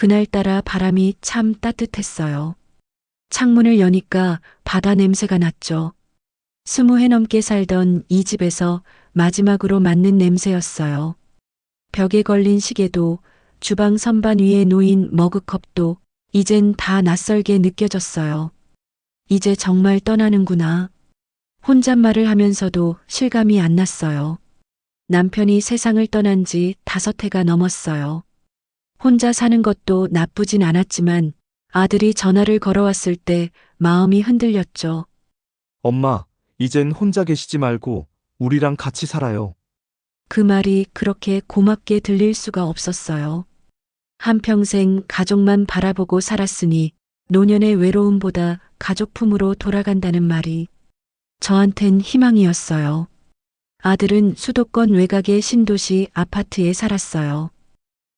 그날따라 바람이 참 따뜻했어요. 창문을 여니까 바다 냄새가 났죠. 20해 넘게 살던 이 집에서 마지막으로 맡는 냄새였어요. 벽에 걸린 시계도, 주방 선반 위에 놓인 머그컵도 이젠 다 낯설게 느껴졌어요. 이제 정말 떠나는구나. 혼잣말을 하면서도 실감이 안 났어요. 남편이 세상을 떠난 지 5해가 넘었어요. 혼자 사는 것도 나쁘진 않았지만 아들이 전화를 걸어왔을 때 마음이 흔들렸죠. 엄마, 이젠 혼자 계시지 말고 우리랑 같이 살아요. 그 말이 그렇게 고맙게 들릴 수가 없었어요. 한평생 가족만 바라보고 살았으니 노년의 외로움보다 가족 품으로 돌아간다는 말이 저한텐 희망이었어요. 아들은 수도권 외곽의 신도시 아파트에 살았어요.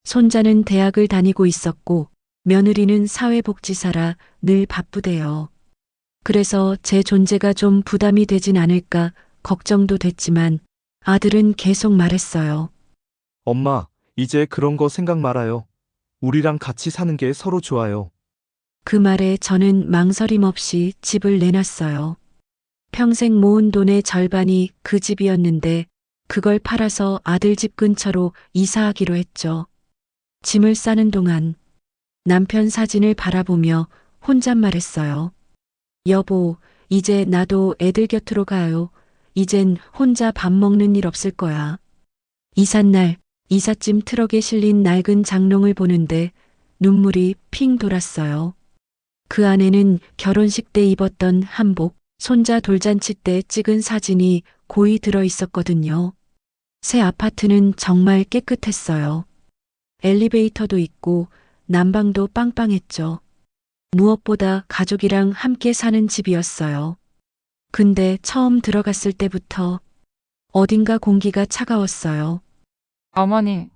손자는 대학을 다니고 있었고 며느리는 사회복지사라 늘 바쁘대요. 그래서 제 존재가 좀 부담이 되진 않을까 걱정도 됐지만 아들은 계속 말했어요. 엄마, 이제 그런 거 생각 말아요. 우리랑 같이 사는 게 서로 좋아요. 그 말에 저는 망설임 없이 집을 내놨어요. 평생 모은 돈의 절반이 그 집이었는데 그걸 팔아서 아들 집 근처로 이사하기로 했죠. 짐을 싸는 동안 남편 사진을 바라보며 혼잣말했어요. 여보, 이제 나도 애들 곁으로 가요. 이젠 혼자 밥 먹는 일 없을 거야. 이삿날 이삿짐 트럭에 실린 낡은 장롱을 보는데 눈물이 핑 돌았어요. 그 안에는 결혼식 때 입었던 한복, 손자 돌잔치 때 찍은 사진이 고이 들어 있었거든요. 새 아파트는 정말 깨끗했어요. 엘리베이터도 있고 난방도 빵빵했죠. 무엇보다 가족이랑 함께 사는 집이었어요. 근데 처음 들어갔을 때부터 어딘가 공기가 차가웠어요. 어머니,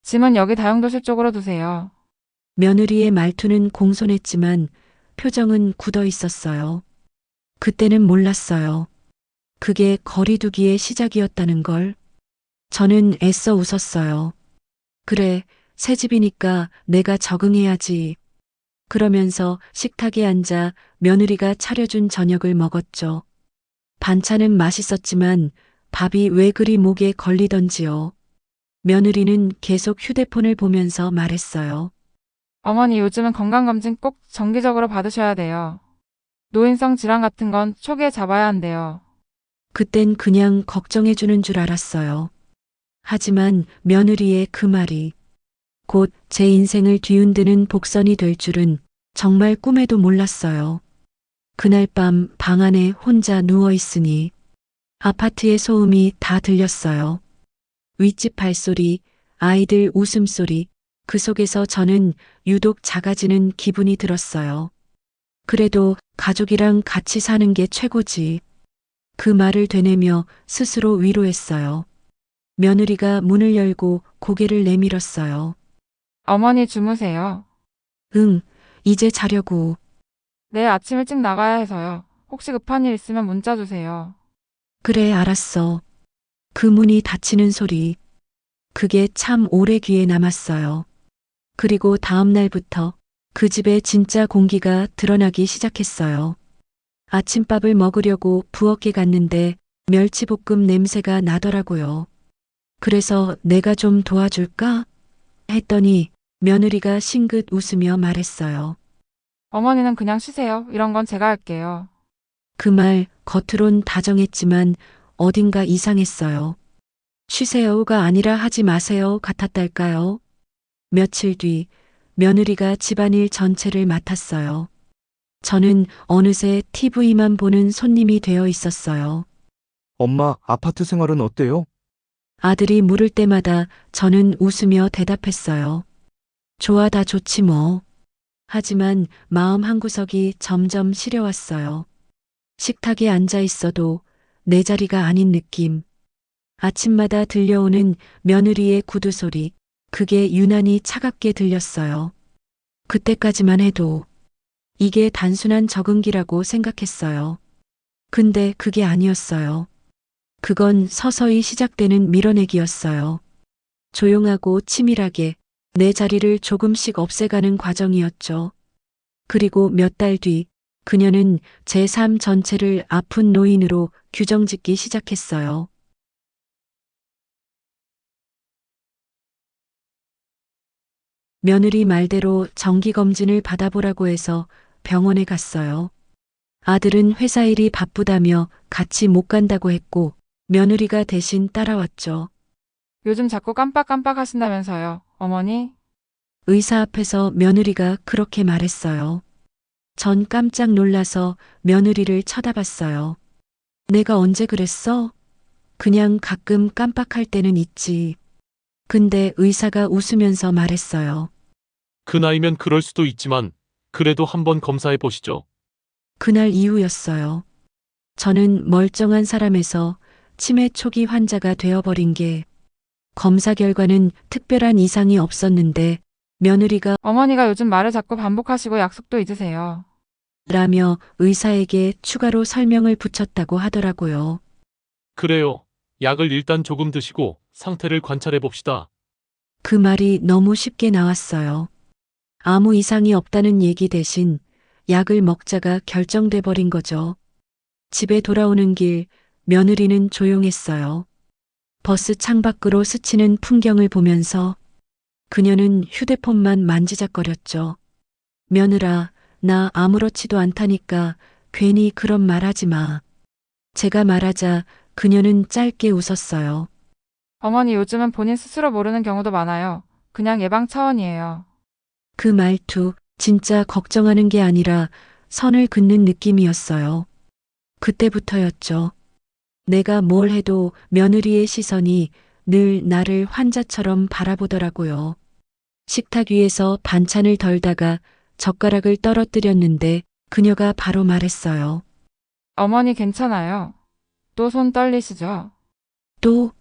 짐은 여기 다용도실 쪽으로 두세요. 며느리의 말투는 공손했지만 표정은 굳어 있었어요. 그때는 몰랐어요. 그게 거리두기의 시작이었다는 걸. 저는 애써 웃었어요. 그래, 새 집이니까 내가 적응해야지. 그러면서 식탁에 앉아 며느리가 차려준 저녁을 먹었죠. 반찬은 맛있었지만 밥이 왜 그리 목에 걸리던지요. 며느리는 계속 휴대폰을 보면서 말했어요. 어머니, 요즘은 건강검진 꼭 정기적으로 받으셔야 돼요. 노인성 질환 같은 건 초기에 잡아야 한대요. 그땐 그냥 걱정해주는 줄 알았어요. 하지만 며느리의 그 말이 곧 제 인생을 뒤흔드는 복선이 될 줄은 정말 꿈에도 몰랐어요. 그날 밤 방 안에 혼자 누워 있으니 아파트의 소음이 다 들렸어요. 윗집 발소리, 아이들 웃음소리, 그 속에서 저는 유독 작아지는 기분이 들었어요. 그래도 가족이랑 같이 사는 게 최고지. 그 말을 되뇌며 스스로 위로했어요. 며느리가 문을 열고 고개를 내밀었어요. 어머니 주무세요. 응, 이제 자려고. 내일 아침 일찍 나가야 해서요. 혹시 급한 일 있으면 문자 주세요. 그래, 알았어. 그 문이 닫히는 소리. 그게 참 오래 귀에 남았어요. 그리고 다음 날부터 그 집의 진짜 공기가 드러나기 시작했어요. 아침밥을 먹으려고 부엌에 갔는데 멸치볶음 냄새가 나더라고요. 그래서 내가 좀 도와줄까? 했더니 며느리가 싱긋 웃으며 말했어요. 어머니는 그냥 쉬세요. 이런 건 제가 할게요. 그 말 겉으론 다정했지만 어딘가 이상했어요. 쉬세요가 아니라 하지 마세요 같았달까요? 며칠 뒤 며느리가 집안일 전체를 맡았어요. 저는 어느새 TV만 보는 손님이 되어 있었어요. 엄마, 아파트 생활은 어때요? 아들이 물을 때마다 저는 웃으며 대답했어요. 좋아, 다 좋지 뭐. 하지만 마음 한구석이 점점 시려왔어요. 식탁에 앉아 있어도 내 자리가 아닌 느낌. 아침마다 들려오는 며느리의 구두 소리, 그게 유난히 차갑게 들렸어요. 그때까지만 해도 이게 단순한 적응기라고 생각했어요. 근데 그게 아니었어요. 그건 서서히 시작되는 밀어내기였어요. 조용하고 치밀하게 내 자리를 조금씩 없애가는 과정이었죠. 그리고 몇 달 뒤, 그녀는 제 삶 전체를 아픈 노인으로 규정짓기 시작했어요. 며느리 말대로 정기검진을 받아보라고 해서 병원에 갔어요. 아들은 회사 일이 바쁘다며 같이 못 간다고 했고, 며느리가 대신 따라왔죠. 요즘 자꾸 깜빡깜빡 하신다면서요. 어머니? 의사 앞에서 며느리가 그렇게 말했어요. 전 깜짝 놀라서 며느리를 쳐다봤어요. 내가 언제 그랬어? 그냥 가끔 깜빡할 때는 있지. 근데 의사가 웃으면서 말했어요. 그 나이면 그럴 수도 있지만 그래도 한번 검사해 보시죠. 그날 이후였어요. 저는 멀쩡한 사람에서 치매 초기 환자가 되어버린 게 검사 결과는 특별한 이상이 없었는데 며느리가 어머니가 요즘 말을 자꾸 반복하시고 약속도 잊으세요. 라며 의사에게 추가로 설명을 붙였다고 하더라고요. 그래요. 약을 일단 조금 드시고 상태를 관찰해 봅시다. 그 말이 너무 쉽게 나왔어요. 아무 이상이 없다는 얘기 대신 약을 먹자가 결정돼 버린 거죠. 집에 돌아오는 길 며느리는 조용했어요. 버스 창밖으로 스치는 풍경을 보면서 그녀는 휴대폰만 만지작거렸죠. 며느라, 나 아무렇지도 않다니까 괜히 그런 말 하지 마. 제가 말하자 그녀는 짧게 웃었어요. 어머니 요즘은 본인 스스로 모르는 경우도 많아요. 그냥 예방 차원이에요. 그 말투 진짜 걱정하는 게 아니라 선을 긋는 느낌이었어요. 그때부터였죠. 내가 뭘 해도 며느리의 시선이 늘 나를 환자처럼 바라보더라고요. 식탁 위에서 반찬을 덜다가 젓가락을 떨어뜨렸는데 그녀가 바로 말했어요. 어머니 괜찮아요. 또 손 떨리시죠? 또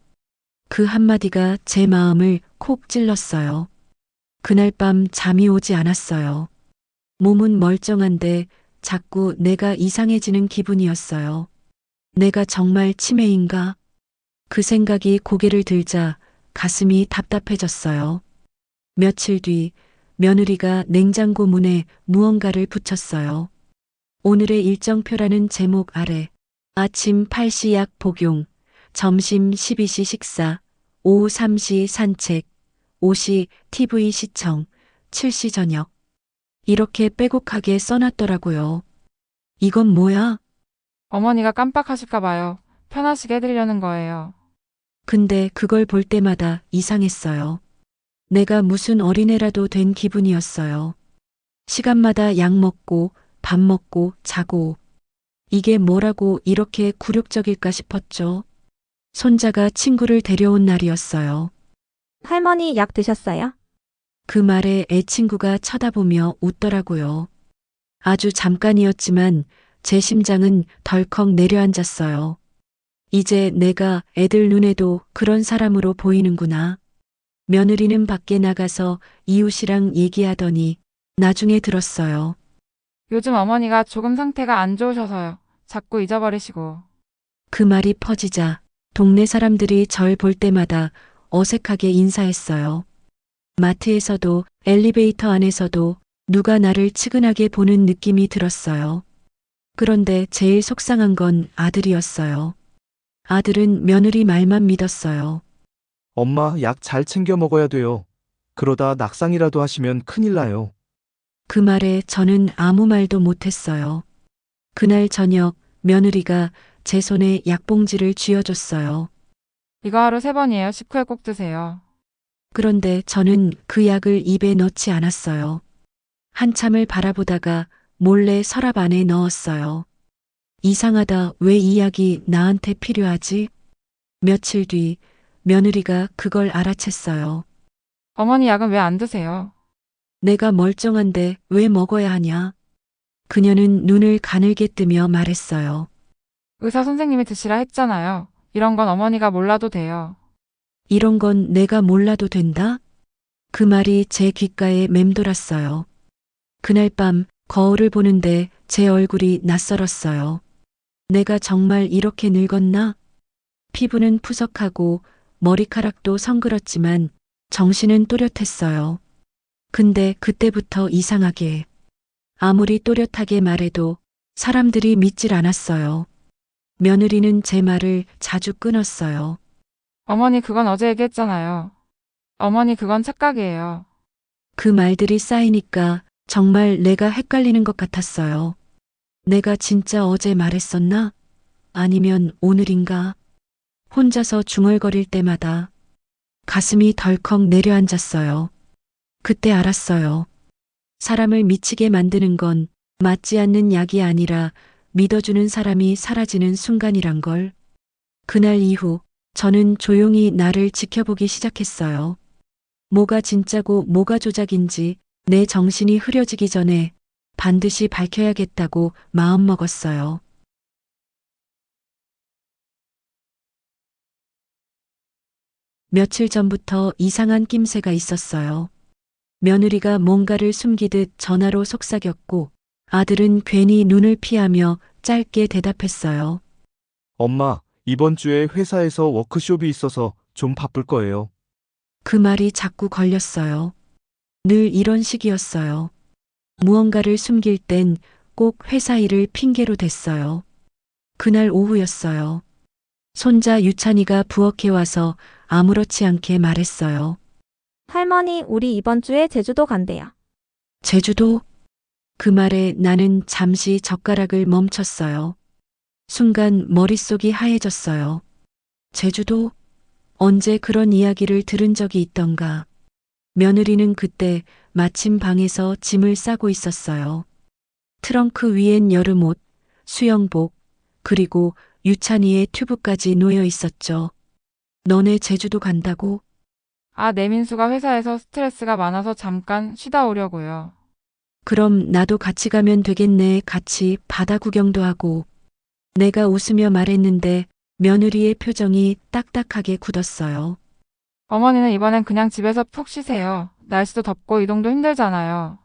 그 한마디가 제 마음을 콕 찔렀어요. 그날 밤 잠이 오지 않았어요. 몸은 멀쩡한데 자꾸 내가 이상해지는 기분이었어요. 내가 정말 치매인가? 그 생각이 고개를 들자 가슴이 답답해졌어요. 며칠 뒤 며느리가 냉장고 문에 무언가를 붙였어요. 오늘의 일정표라는 제목 아래 아침 8시 약 복용, 점심 12시 식사, 오후 3시 산책, 5시 TV 시청, 7시 저녁. 이렇게 빼곡하게 써놨더라고요. 이건 뭐야? 어머니가 깜빡하실까 봐요. 편하시게 해드리려는 거예요. 근데 그걸 볼 때마다 이상했어요. 내가 무슨 어린애라도 된 기분이었어요. 시간마다 약 먹고 밥 먹고 자고. 이게 뭐라고 이렇게 굴욕적일까 싶었죠. 손자가 친구를 데려온 날이었어요. 할머니 약 드셨어요? 그 말에 애 친구가 쳐다보며 웃더라고요. 아주 잠깐이었지만 제 심장은 덜컥 내려앉았어요. 이제 내가 애들 눈에도 그런 사람으로 보이는구나. 며느리는 밖에 나가서 이웃이랑 얘기하더니 나중에 들었어요. 요즘 어머니가 조금 상태가 안 좋으셔서요. 자꾸 잊어버리시고. 그 말이 퍼지자 동네 사람들이 절 볼 때마다 어색하게 인사했어요. 마트에서도 엘리베이터 안에서도 누가 나를 측은하게 보는 느낌이 들었어요. 그런데 제일 속상한 건 아들이었어요. 아들은 며느리 말만 믿었어요. 엄마, 약 잘 챙겨 먹어야 돼요. 그러다 낙상이라도 하시면 큰일 나요. 그 말에 저는 아무 말도 못했어요. 그날 저녁 며느리가 제 손에 약봉지를 쥐어줬어요. 이거 하루 3번이에요. 식후에 꼭 드세요. 그런데 저는 그 약을 입에 넣지 않았어요. 한참을 바라보다가 몰래 서랍 안에 넣었어요. 이상하다, 왜 이 약이 나한테 필요하지? 며칠 뒤 며느리가 그걸 알아챘어요. 어머니 약은 왜 안 드세요? 내가 멀쩡한데 왜 먹어야 하냐? 그녀는 눈을 가늘게 뜨며 말했어요. 의사 선생님이 드시라 했잖아요. 이런 건 어머니가 몰라도 돼요. 이런 건 내가 몰라도 된다? 그 말이 제 귓가에 맴돌았어요. 그날 밤 거울을 보는데 제 얼굴이 낯설었어요. 내가 정말 이렇게 늙었나? 피부는 푸석하고 머리카락도 성그렇지만 정신은 또렷했어요. 근데 그때부터 이상하게 아무리 또렷하게 말해도 사람들이 믿질 않았어요. 며느리는 제 말을 자주 끊었어요. 어머니 그건 어제 얘기했잖아요. 어머니 그건 착각이에요. 그 말들이 쌓이니까 정말 내가 헷갈리는 것 같았어요. 내가 진짜 어제 말했었나? 아니면 오늘인가? 혼자서 중얼거릴 때마다 가슴이 덜컥 내려앉았어요. 그때 알았어요. 사람을 미치게 만드는 건 맞지 않는 약이 아니라 믿어주는 사람이 사라지는 순간이란 걸. 그날 이후 저는 조용히 나를 지켜보기 시작했어요. 뭐가 진짜고 뭐가 조작인지 내 정신이 흐려지기 전에 반드시 밝혀야겠다고 마음먹었어요. 며칠 전부터 이상한 낌새가 있었어요. 며느리가 뭔가를 숨기듯 전화로 속삭였고 아들은 괜히 눈을 피하며 짧게 대답했어요. 엄마, 이번 주에 회사에서 워크숍이 있어서 좀 바쁠 거예요. 그 말이 자꾸 걸렸어요. 늘 이런 식이었어요. 무언가를 숨길 땐 꼭 회사 일을 핑계로 댔어요. 그날 오후였어요. 손자 유찬이가 부엌에 와서 아무렇지 않게 말했어요. 할머니, 우리 이번 주에 제주도 간대요. 제주도? 그 말에 나는 잠시 젓가락을 멈췄어요. 순간 머릿속이 하얘졌어요. 제주도? 언제 그런 이야기를 들은 적이 있던가. 며느리는 그때 마침 방에서 짐을 싸고 있었어요. 트렁크 위엔 여름옷, 수영복, 그리고 유찬이의 튜브까지 놓여 있었죠. 너네 제주도 간다고? 아, 내민수가 회사에서 스트레스가 많아서 잠깐 쉬다 오려고요. 그럼 나도 같이 가면 되겠네. 같이 바다 구경도 하고. 내가 웃으며 말했는데 며느리의 표정이 딱딱하게 굳었어요. 어머니는 이번엔 그냥 집에서 푹 쉬세요. 날씨도 덥고 이동도 힘들잖아요.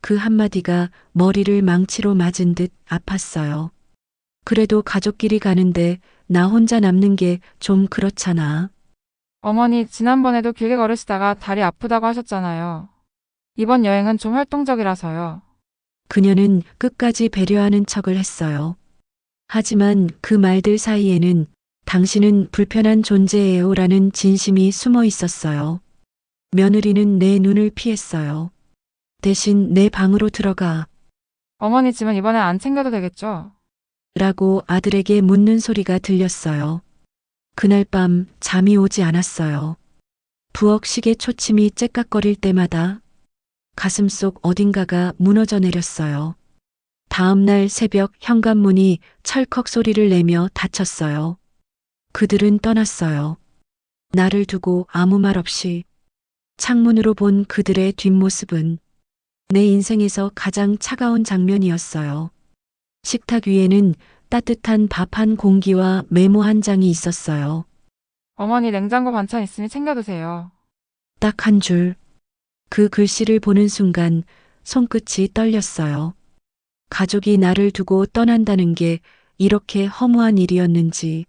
그 한마디가 머리를 망치로 맞은 듯 아팠어요. 그래도 가족끼리 가는데 나 혼자 남는 게 좀 그렇잖아. 어머니 지난번에도 길게 걸으시다가 다리 아프다고 하셨잖아요. 이번 여행은 좀 활동적이라서요. 그녀는 끝까지 배려하는 척을 했어요. 하지만 그 말들 사이에는 당신은 불편한 존재예요라는 진심이 숨어 있었어요. 며느리는 내 눈을 피했어요. 대신 내 방으로 들어가 어머니 짐은 이번엔 안 챙겨도 되겠죠? 라고 아들에게 묻는 소리가 들렸어요. 그날 밤 잠이 오지 않았어요. 부엌 시계 초침이 째깍거릴 때마다 가슴속 어딘가가 무너져 내렸어요. 다음 날 새벽 현관문이 철컥 소리를 내며 닫혔어요. 그들은 떠났어요. 나를 두고 아무 말 없이. 창문으로 본 그들의 뒷모습은 내 인생에서 가장 차가운 장면이었어요. 식탁 위에는 따뜻한 밥 한 공기와 메모 한 장이 있었어요. 어머니 냉장고 반찬 있으니 챙겨 드세요. 딱 한 줄. 그 글씨를 보는 순간 손끝이 떨렸어요. 가족이 나를 두고 떠난다는 게 이렇게 허무한 일이었는지.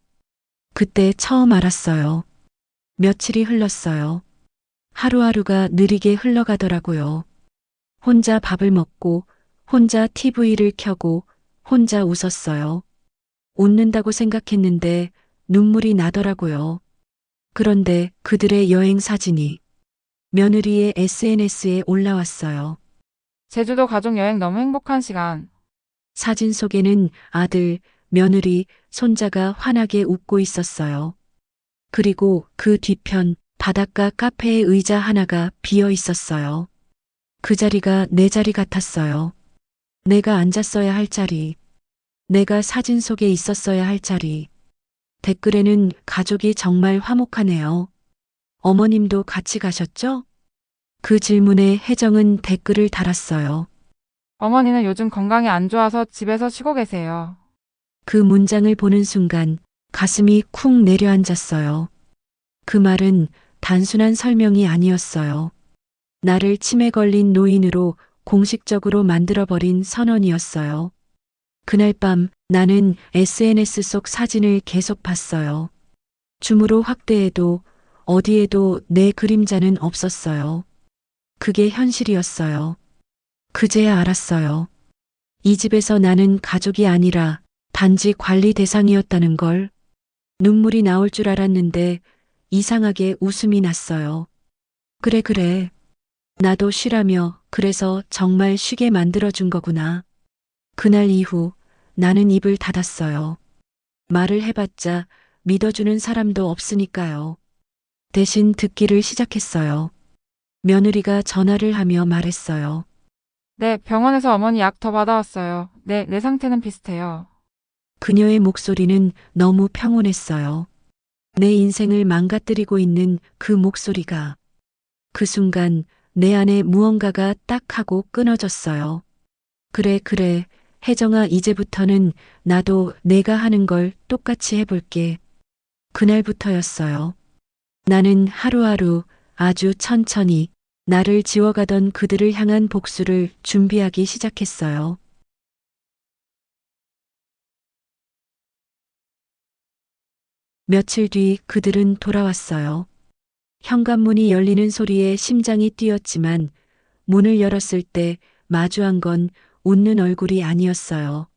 그때 처음 알았어요. 며칠이 흘렀어요. 하루하루가 느리게 흘러가더라고요. 혼자 밥을 먹고, 혼자 TV를 켜고, 혼자 웃었어요. 웃는다고 생각했는데 눈물이 나더라고요. 그런데 그들의 여행 사진이 며느리의 SNS에 올라왔어요. 제주도 가족 여행 너무 행복한 시간. 사진 속에는 아들, 며느리, 손자가 환하게 웃고 있었어요. 그리고 그 뒤편 바닷가 카페의 의자 하나가 비어 있었어요. 그 자리가 내 자리 같았어요. 내가 앉았어야 할 자리. 내가 사진 속에 있었어야 할 자리. 댓글에는 가족이 정말 화목하네요. 어머님도 같이 가셨죠? 그 질문에 혜정은 댓글을 달았어요. 어머니는 요즘 건강이 안 좋아서 집에서 쉬고 계세요. 그 문장을 보는 순간 가슴이 쿵 내려앉았어요. 그 말은 단순한 설명이 아니었어요. 나를 치매 걸린 노인으로 공식적으로 만들어버린 선언이었어요. 그날 밤 나는 SNS 속 사진을 계속 봤어요. 줌으로 확대해도 어디에도 내 그림자는 없었어요. 그게 현실이었어요. 그제야 알았어요. 이 집에서 나는 가족이 아니라 단지 관리 대상이었다는 걸. 눈물이 나올 줄 알았는데 이상하게 웃음이 났어요. 그래, 그래. 나도 쉬라며 그래서 정말 쉬게 만들어준 거구나. 그날 이후 나는 입을 닫았어요. 말을 해봤자 믿어주는 사람도 없으니까요. 대신 듣기를 시작했어요. 며느리가 전화를 하며 말했어요. 네, 병원에서 어머니 약 더 받아왔어요. 네, 내 상태는 비슷해요. 그녀의 목소리는 너무 평온했어요. 내 인생을 망가뜨리고 있는 그 목소리가. 그 순간 내 안에 무언가가 딱 하고 끊어졌어요. 그래, 그래. 혜정아, 이제부터는 나도 내가 하는 걸 똑같이 해볼게. 그날부터였어요. 나는 하루하루 아주 천천히 나를 지워가던 그들을 향한 복수를 준비하기 시작했어요. 며칠 뒤 그들은 돌아왔어요. 현관문이 열리는 소리에 심장이 뛰었지만 문을 열었을 때 마주한 건 웃는 얼굴이 아니었어요.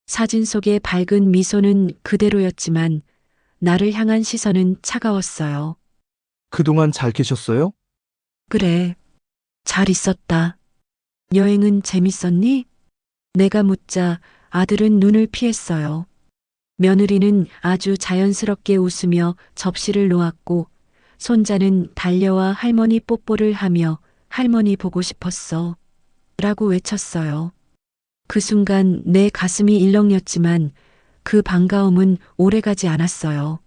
사진 속의 밝은 미소는 그대로였지만 나를 향한 시선은 차가웠어요. 그동안 잘 계셨어요? 그래, 잘 있었다. 여행은 재밌었니? 내가 묻자 아들은 눈을 피했어요. 며느리는 아주 자연스럽게 웃으며 접시를 놓았고 손자는 달려와 할머니 뽀뽀를 하며 할머니 보고 싶었어. 라고 외쳤어요. 그 순간 내 가슴이 일렁였지만 그 반가움은 오래가지 않았어요.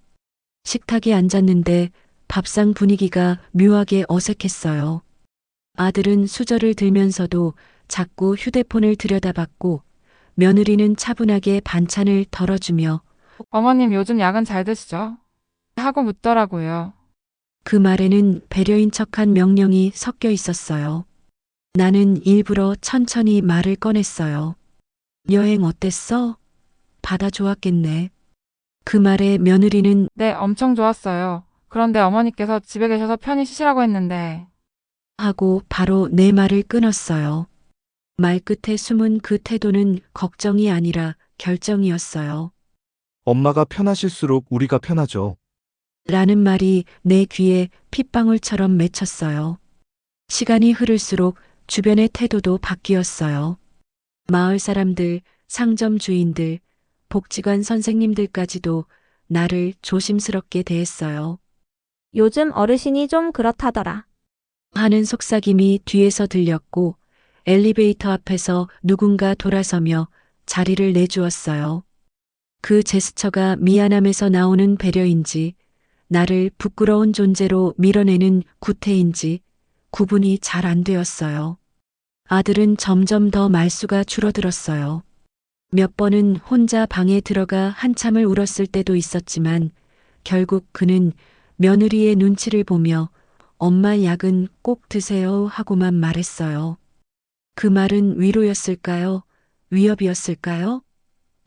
식탁에 앉았는데 밥상 분위기가 묘하게 어색했어요. 아들은 수저를 들면서도 자꾸 휴대폰을 들여다봤고 며느리는 차분하게 반찬을 덜어주며 어머님 요즘 약은 잘 드시죠? 하고 묻더라고요. 그 말에는 배려인 척한 명령이 섞여 있었어요. 나는 일부러 천천히 말을 꺼냈어요. 여행 어땠어? 바다 좋았겠네. 그 말에 며느리는 네, 엄청 좋았어요. 그런데 어머니께서 집에 계셔서 편히 쉬시라고 했는데. 하고 바로 내 말을 끊었어요. 말끝에 숨은 그 태도는 걱정이 아니라 결정이었어요. 엄마가 편하실수록 우리가 편하죠. 라는 말이 내 귀에 핏방울처럼 맺혔어요. 시간이 흐를수록 주변의 태도도 바뀌었어요. 마을 사람들, 상점 주인들, 복지관 선생님들까지도 나를 조심스럽게 대했어요. 요즘 어르신이 좀 그렇다더라. 하는 속삭임이 뒤에서 들렸고 엘리베이터 앞에서 누군가 돌아서며 자리를 내주었어요. 그 제스처가 미안함에서 나오는 배려인지 나를 부끄러운 존재로 밀어내는 구태인지 구분이 잘 안 되었어요. 아들은 점점 더 말수가 줄어들었어요. 몇 번은 혼자 방에 들어가 한참을 울었을 때도 있었지만 결국 그는 며느리의 눈치를 보며 엄마 약은 꼭 드세요 하고만 말했어요. 그 말은 위로였을까요? 위협이었을까요?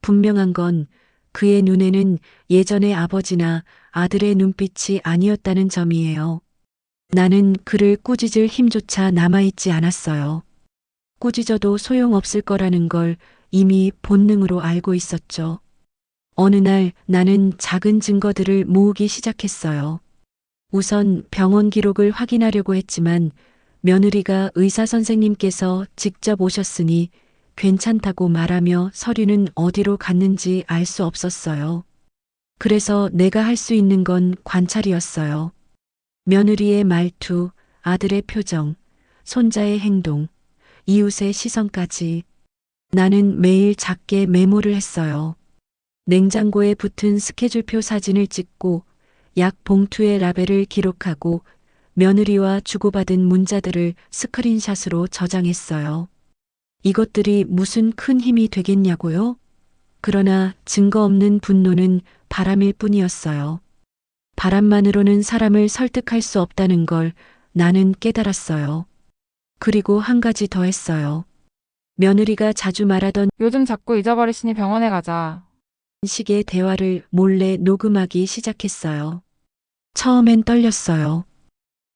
분명한 건 그의 눈에는 예전의 아버지나 아들의 눈빛이 아니었다는 점이에요. 나는 그를 꾸짖을 힘조차 남아있지 않았어요. 꾸짖어도 소용없을 거라는 걸 이미 본능으로 알고 있었죠. 어느 날 나는 작은 증거들을 모으기 시작했어요. 우선 병원 기록을 확인하려고 했지만 며느리가 의사 선생님께서 직접 오셨으니 괜찮다고 말하며 서류는 어디로 갔는지 알 수 없었어요. 그래서 내가 할 수 있는 건 관찰이었어요. 며느리의 말투, 아들의 표정, 손자의 행동, 이웃의 시선까지. 나는 매일 작게 메모를 했어요. 냉장고에 붙은 스케줄표 사진을 찍고 약 봉투의 라벨을 기록하고 며느리와 주고받은 문자들을 스크린샷으로 저장했어요. 이것들이 무슨 큰 힘이 되겠냐고요? 그러나 증거 없는 분노는 바람일 뿐이었어요. 바람만으로는 사람을 설득할 수 없다는 걸 나는 깨달았어요. 그리고 한 가지 더 했어요. 며느리가 자주 말하던 요즘 자꾸 잊어버리시니 병원에 가자. 식의 대화를 몰래 녹음하기 시작했어요. 처음엔 떨렸어요.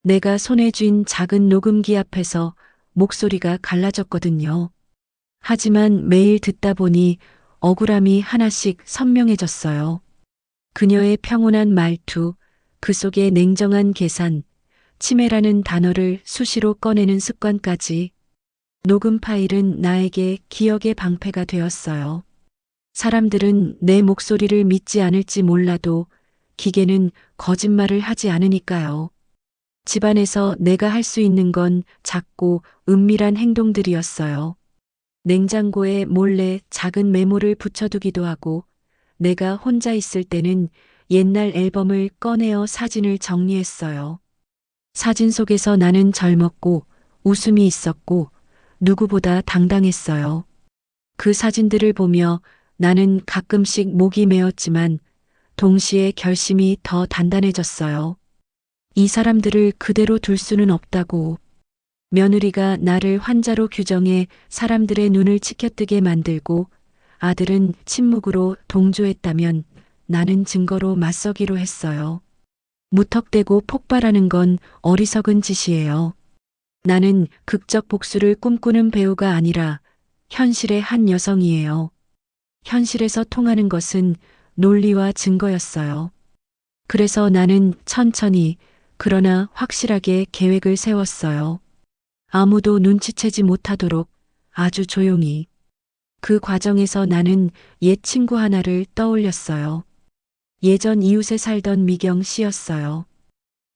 내가 손에 쥔 작은 녹음기 앞에서 목소리가 갈라졌거든요. 하지만 매일 듣다 보니 억울함이 하나씩 선명해졌어요. 그녀의 평온한 말투, 그 속에 냉정한 계산, 치매라는 단어를 수시로 꺼내는 습관까지. 녹음 파일은 나에게 기억의 방패가 되었어요. 사람들은 내 목소리를 믿지 않을지 몰라도 기계는 거짓말을 하지 않으니까요. 집안에서 내가 할 수 있는 건 작고 은밀한 행동들이었어요. 냉장고에 몰래 작은 메모를 붙여두기도 하고, 내가 혼자 있을 때는 옛날 앨범을 꺼내어 사진을 정리했어요. 사진 속에서 나는 젊었고 웃음이 있었고 누구보다 당당했어요. 그 사진들을 보며 나는 가끔씩 목이 메었지만 동시에 결심이 더 단단해졌어요. 이 사람들을 그대로 둘 수는 없다고. 며느리가 나를 환자로 규정해 사람들의 눈을 치켜뜨게 만들고 아들은 침묵으로 동조했다면 나는 증거로 맞서기로 했어요. 무턱대고 폭발하는 건 어리석은 짓이에요. 나는 극적 복수를 꿈꾸는 배우가 아니라 현실의 한 여성이에요. 현실에서 통하는 것은 논리와 증거였어요. 그래서 나는 천천히 그러나 확실하게 계획을 세웠어요. 아무도 눈치채지 못하도록 아주 조용히. 그 과정에서 나는 옛 친구 하나를 떠올렸어요. 예전 이웃에 살던 미경 씨였어요.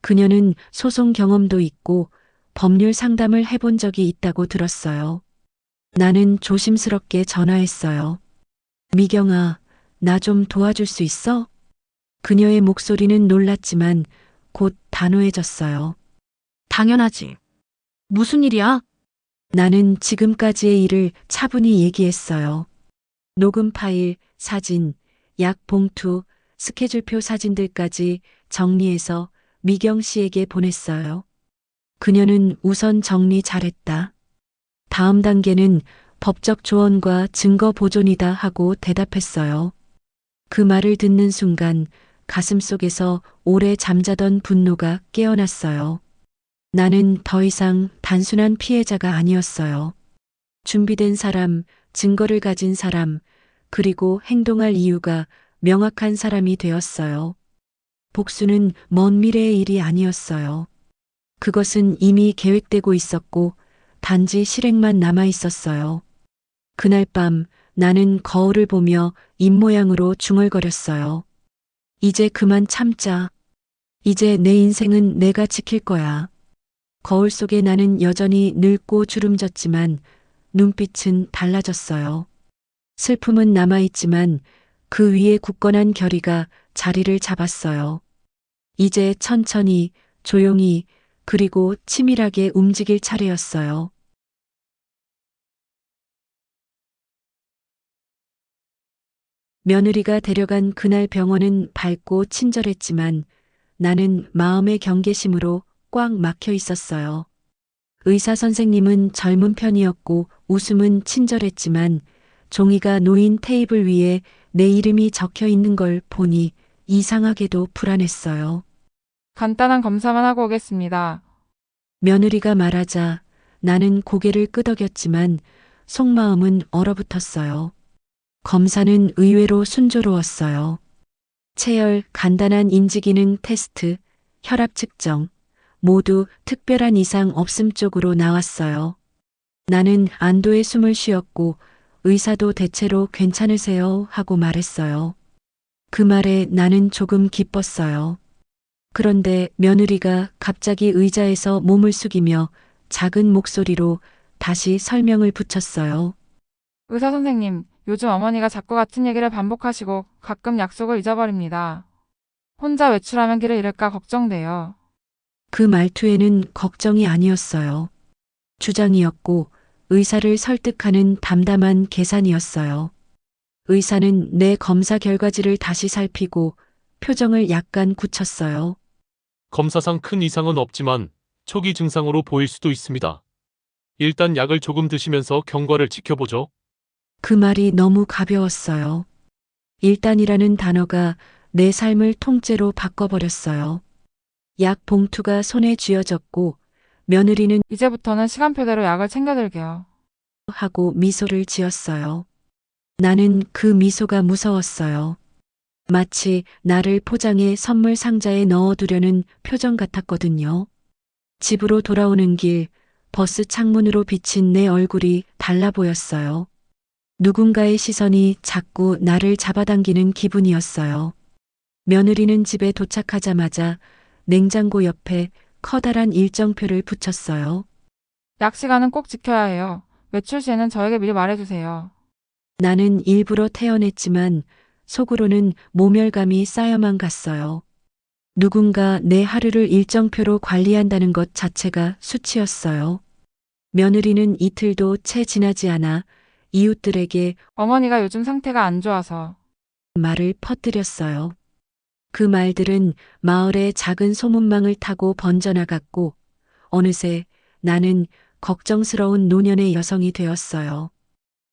그녀는 소송 경험도 있고 법률 상담을 해본 적이 있다고 들었어요. 나는 조심스럽게 전화했어요. 미경아, 나 좀 도와줄 수 있어? 그녀의 목소리는 놀랐지만 곧 단호해졌어요. 당연하지. 무슨 일이야? 나는 지금까지의 일을 차분히 얘기했어요. 녹음 파일, 사진, 약 봉투, 스케줄표 사진들까지 정리해서 미경 씨에게 보냈어요. 그녀는 우선 정리 잘했다. 다음 단계는 법적 조언과 증거 보존이다 하고 대답했어요. 그 말을 듣는 순간 가슴 속에서 오래 잠자던 분노가 깨어났어요. 나는 더 이상 단순한 피해자가 아니었어요. 준비된 사람, 증거를 가진 사람, 그리고 행동할 이유가 명확한 사람이 되었어요. 복수는 먼 미래의 일이 아니었어요. 그것은 이미 계획되고 있었고 단지 실행만 남아 있었어요. 그날 밤 나는 거울을 보며 입모양으로 중얼거렸어요. 이제 그만 참자. 이제 내 인생은 내가 지킬 거야. 거울 속에 나는 여전히 늙고 주름졌지만 눈빛은 달라졌어요. 슬픔은 남아있지만 그 위에 굳건한 결의가 자리를 잡았어요. 이제 천천히, 조용히, 그리고 치밀하게 움직일 차례였어요. 며느리가 데려간 그날 병원은 밝고 친절했지만 나는 마음의 경계심으로 꽉 막혀 있었어요. 의사 선생님은 젊은 편이었고 웃음은 친절했지만 종이가 놓인 테이블 위에 내 이름이 적혀 있는 걸 보니 이상하게도 불안했어요. 간단한 검사만 하고 오겠습니다. 며느리가 말하자 나는 고개를 끄덕였지만 속마음은 얼어붙었어요. 검사는 의외로 순조로웠어요. 체열, 간단한 인지기능 테스트, 혈압 측정, 모두 특별한 이상 없음 쪽으로 나왔어요. 나는 안도의 숨을 쉬었고 의사도 대체로 괜찮으세요 하고 말했어요. 그 말에 나는 조금 기뻤어요. 그런데 며느리가 갑자기 의자에서 몸을 숙이며 작은 목소리로 다시 설명을 붙였어요. 의사 선생님, 요즘 어머니가 자꾸 같은 얘기를 반복하시고 가끔 약속을 잊어버립니다. 혼자 외출하면 길을 잃을까 걱정돼요. 그 말투에는 걱정이 아니었어요. 주장이었고 의사를 설득하는 담담한 계산이었어요. 의사는 내 검사 결과지를 다시 살피고 표정을 약간 굳혔어요. 검사상 큰 이상은 없지만 초기 증상으로 보일 수도 있습니다. 일단 약을 조금 드시면서 경과를 지켜보죠. 그 말이 너무 가벼웠어요. 일단이라는 단어가 내 삶을 통째로 바꿔버렸어요. 약 봉투가 손에 쥐어졌고 며느리는 이제부터는 시간표대로 약을 챙겨들게요. 하고 미소를 지었어요. 나는 그 미소가 무서웠어요. 마치 나를 포장해 선물 상자에 넣어두려는 표정 같았거든요. 집으로 돌아오는 길, 버스 창문으로 비친 내 얼굴이 달라 보였어요. 누군가의 시선이 자꾸 나를 잡아당기는 기분이었어요. 며느리는 집에 도착하자마자 냉장고 옆에 커다란 일정표를 붙였어요. 약 시간은 꼭 지켜야 해요. 외출 시에는 저에게 미리 말해주세요. 나는 일부러 태어냈지만 속으로는 모멸감이 쌓여만 갔어요. 누군가 내 하루를 일정표로 관리한다는 것 자체가 수치였어요. 며느리는 이틀도 채 지나지 않아 이웃들에게 어머니가 요즘 상태가 안 좋아서. 말을 퍼뜨렸어요. 그 말들은 마을의 작은 소문망을 타고 번져나갔고 어느새 나는 걱정스러운 노년의 여성이 되었어요.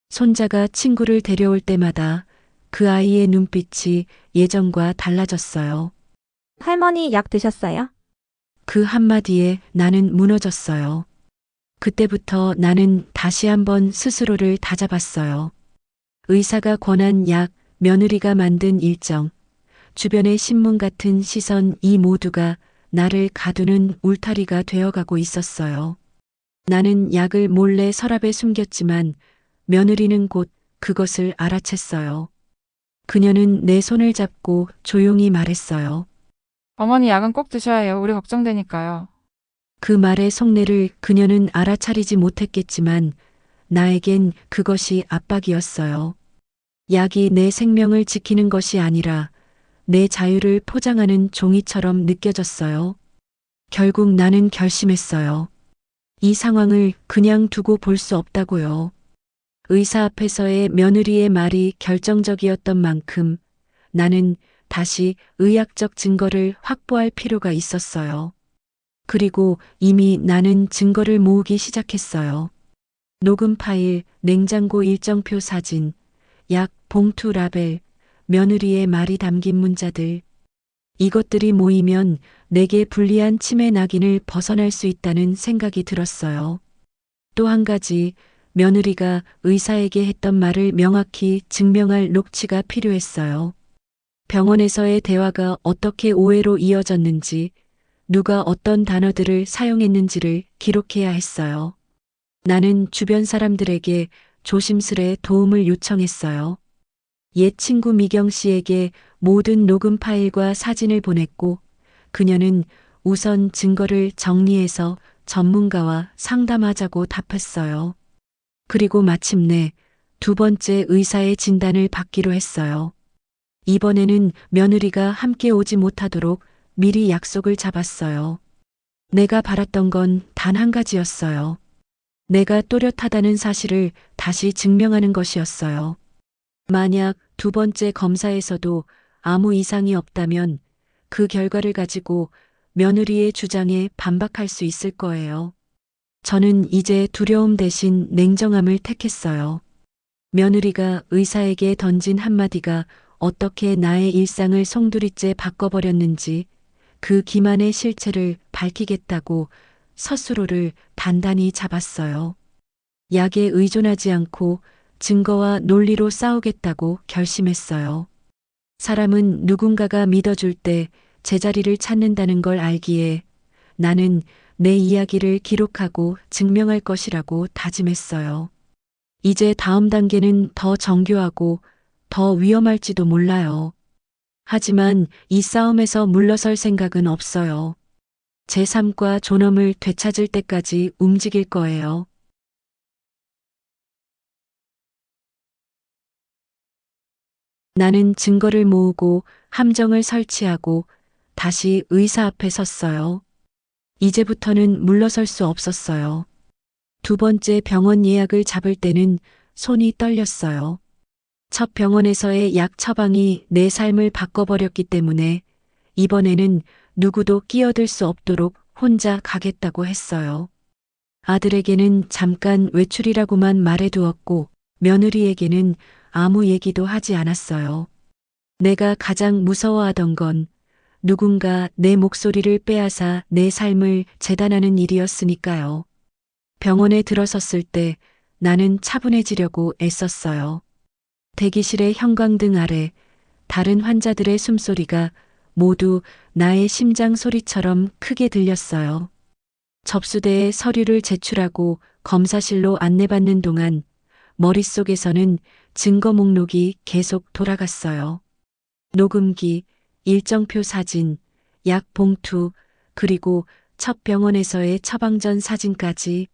손자가 친구를 데려올 때마다 그 아이의 눈빛이 예전과 달라졌어요. 할머니 약 드셨어요? 그 한마디에 나는 무너졌어요. 그때부터 나는 다시 한번 스스로를 다잡았어요. 의사가 권한 약, 며느리가 만든 일정, 주변의 신문 같은 시선 이 모두가 나를 가두는 울타리가 되어가고 있었어요. 나는 약을 몰래 서랍에 숨겼지만 며느리는 곧 그것을 알아챘어요. 그녀는 내 손을 잡고 조용히 말했어요. 어머니 약은 꼭 드셔야 해요. 우리 걱정되니까요. 그 말의 속내를 그녀는 알아차리지 못했겠지만 나에겐 그것이 압박이었어요. 약이 내 생명을 지키는 것이 아니라 내 자유를 포장하는 종이처럼 느껴졌어요. 결국 나는 결심했어요. 이 상황을 그냥 두고 볼 수 없다고요. 의사 앞에서의 며느리의 말이 결정적이었던 만큼 나는 다시 의학적 증거를 확보할 필요가 있었어요. 그리고 이미 나는 증거를 모으기 시작했어요. 녹음 파일, 냉장고 일정표 사진, 약 봉투 라벨, 며느리의 말이 담긴 문자들. 이것들이 모이면 내게 불리한 치매 낙인을 벗어날 수 있다는 생각이 들었어요. 또 한 가지, 며느리가 의사에게 했던 말을 명확히 증명할 녹취가 필요했어요. 병원에서의 대화가 어떻게 오해로 이어졌는지, 누가 어떤 단어들을 사용했는지를 기록해야 했어요. 나는 주변 사람들에게 조심스레 도움을 요청했어요. 옛 친구 미경 씨에게 모든 녹음 파일과 사진을 보냈고 그녀는 우선 증거를 정리해서 전문가와 상담하자고 답했어요. 그리고 마침내 두 번째 의사의 진단을 받기로 했어요. 이번에는 며느리가 함께 오지 못하도록 미리 약속을 잡았어요. 내가 바랐던 건 단 한 가지였어요. 내가 또렷하다는 사실을 다시 증명하는 것이었어요. 만약 두 번째 검사에서도 아무 이상이 없다면 그 결과를 가지고 며느리의 주장에 반박할 수 있을 거예요. 저는 이제 두려움 대신 냉정함을 택했어요. 며느리가 의사에게 던진 한마디가 어떻게 나의 일상을 송두리째 바꿔버렸는지 그 기만의 실체를 밝히겠다고 스스로를 단단히 잡았어요. 약에 의존하지 않고 증거와 논리로 싸우겠다고 결심했어요. 사람은 누군가가 믿어줄 때 제자리를 찾는다는 걸 알기에 나는 내 이야기를 기록하고 증명할 것이라고 다짐했어요. 이제 다음 단계는 더 정교하고 더 위험할지도 몰라요. 하지만 이 싸움에서 물러설 생각은 없어요. 제 삶과 존엄을 되찾을 때까지 움직일 거예요. 나는 증거를 모으고 함정을 설치하고 다시 의사 앞에 섰어요. 이제부터는 물러설 수 없었어요. 두 번째 병원 예약을 잡을 때는 손이 떨렸어요. 첫 병원에서의 약 처방이 내 삶을 바꿔버렸기 때문에 이번에는 누구도 끼어들 수 없도록 혼자 가겠다고 했어요. 아들에게는 잠깐 외출이라고만 말해두었고 며느리에게는 아무 얘기도 하지 않았어요. 내가 가장 무서워하던 건 누군가 내 목소리를 빼앗아 내 삶을 재단하는 일이었으니까요. 병원에 들어섰을 때 나는 차분해지려고 애썼어요. 대기실의 형광등 아래 다른 환자들의 숨소리가 모두 나의 심장 소리처럼 크게 들렸어요. 접수대에 서류를 제출하고 검사실로 안내받는 동안 머릿속에서는 증거 목록이 계속 돌아갔어요. 녹음기, 일정표 사진, 약 봉투, 그리고 첫 병원에서의 처방 전 사진까지.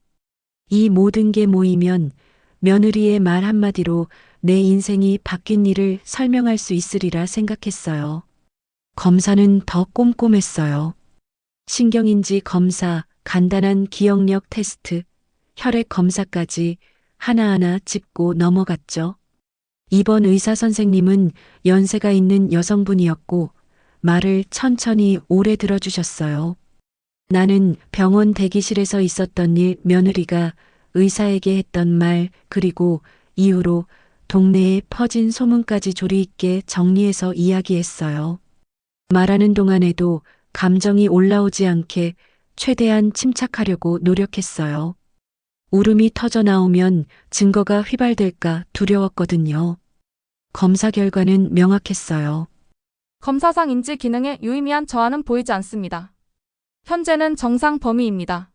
이 모든 게 모이면 며느리의 말 한마디로 내 인생이 바뀐 일을 설명할 수 있으리라 생각했어요. 검사는 더 꼼꼼했어요. 신경인지 검사, 간단한 기억력 테스트, 혈액 검사까지 하나하나 짚고 넘어갔죠. 이번 의사 선생님은 연세가 있는 여성분이었고 말을 천천히 오래 들어주셨어요. 나는 병원 대기실에서 있었던 일, 며느리가 의사에게 했던 말, 그리고 이후로 동네에 퍼진 소문까지 조리 있게 정리해서 이야기했어요. 말하는 동안에도 감정이 올라오지 않게 최대한 침착하려고 노력했어요. 울음이 터져 나오면 증거가 휘발될까 두려웠거든요. 검사 결과는 명확했어요. 검사상 인지 기능에 유의미한 저하는 보이지 않습니다. 현재는 정상 범위입니다.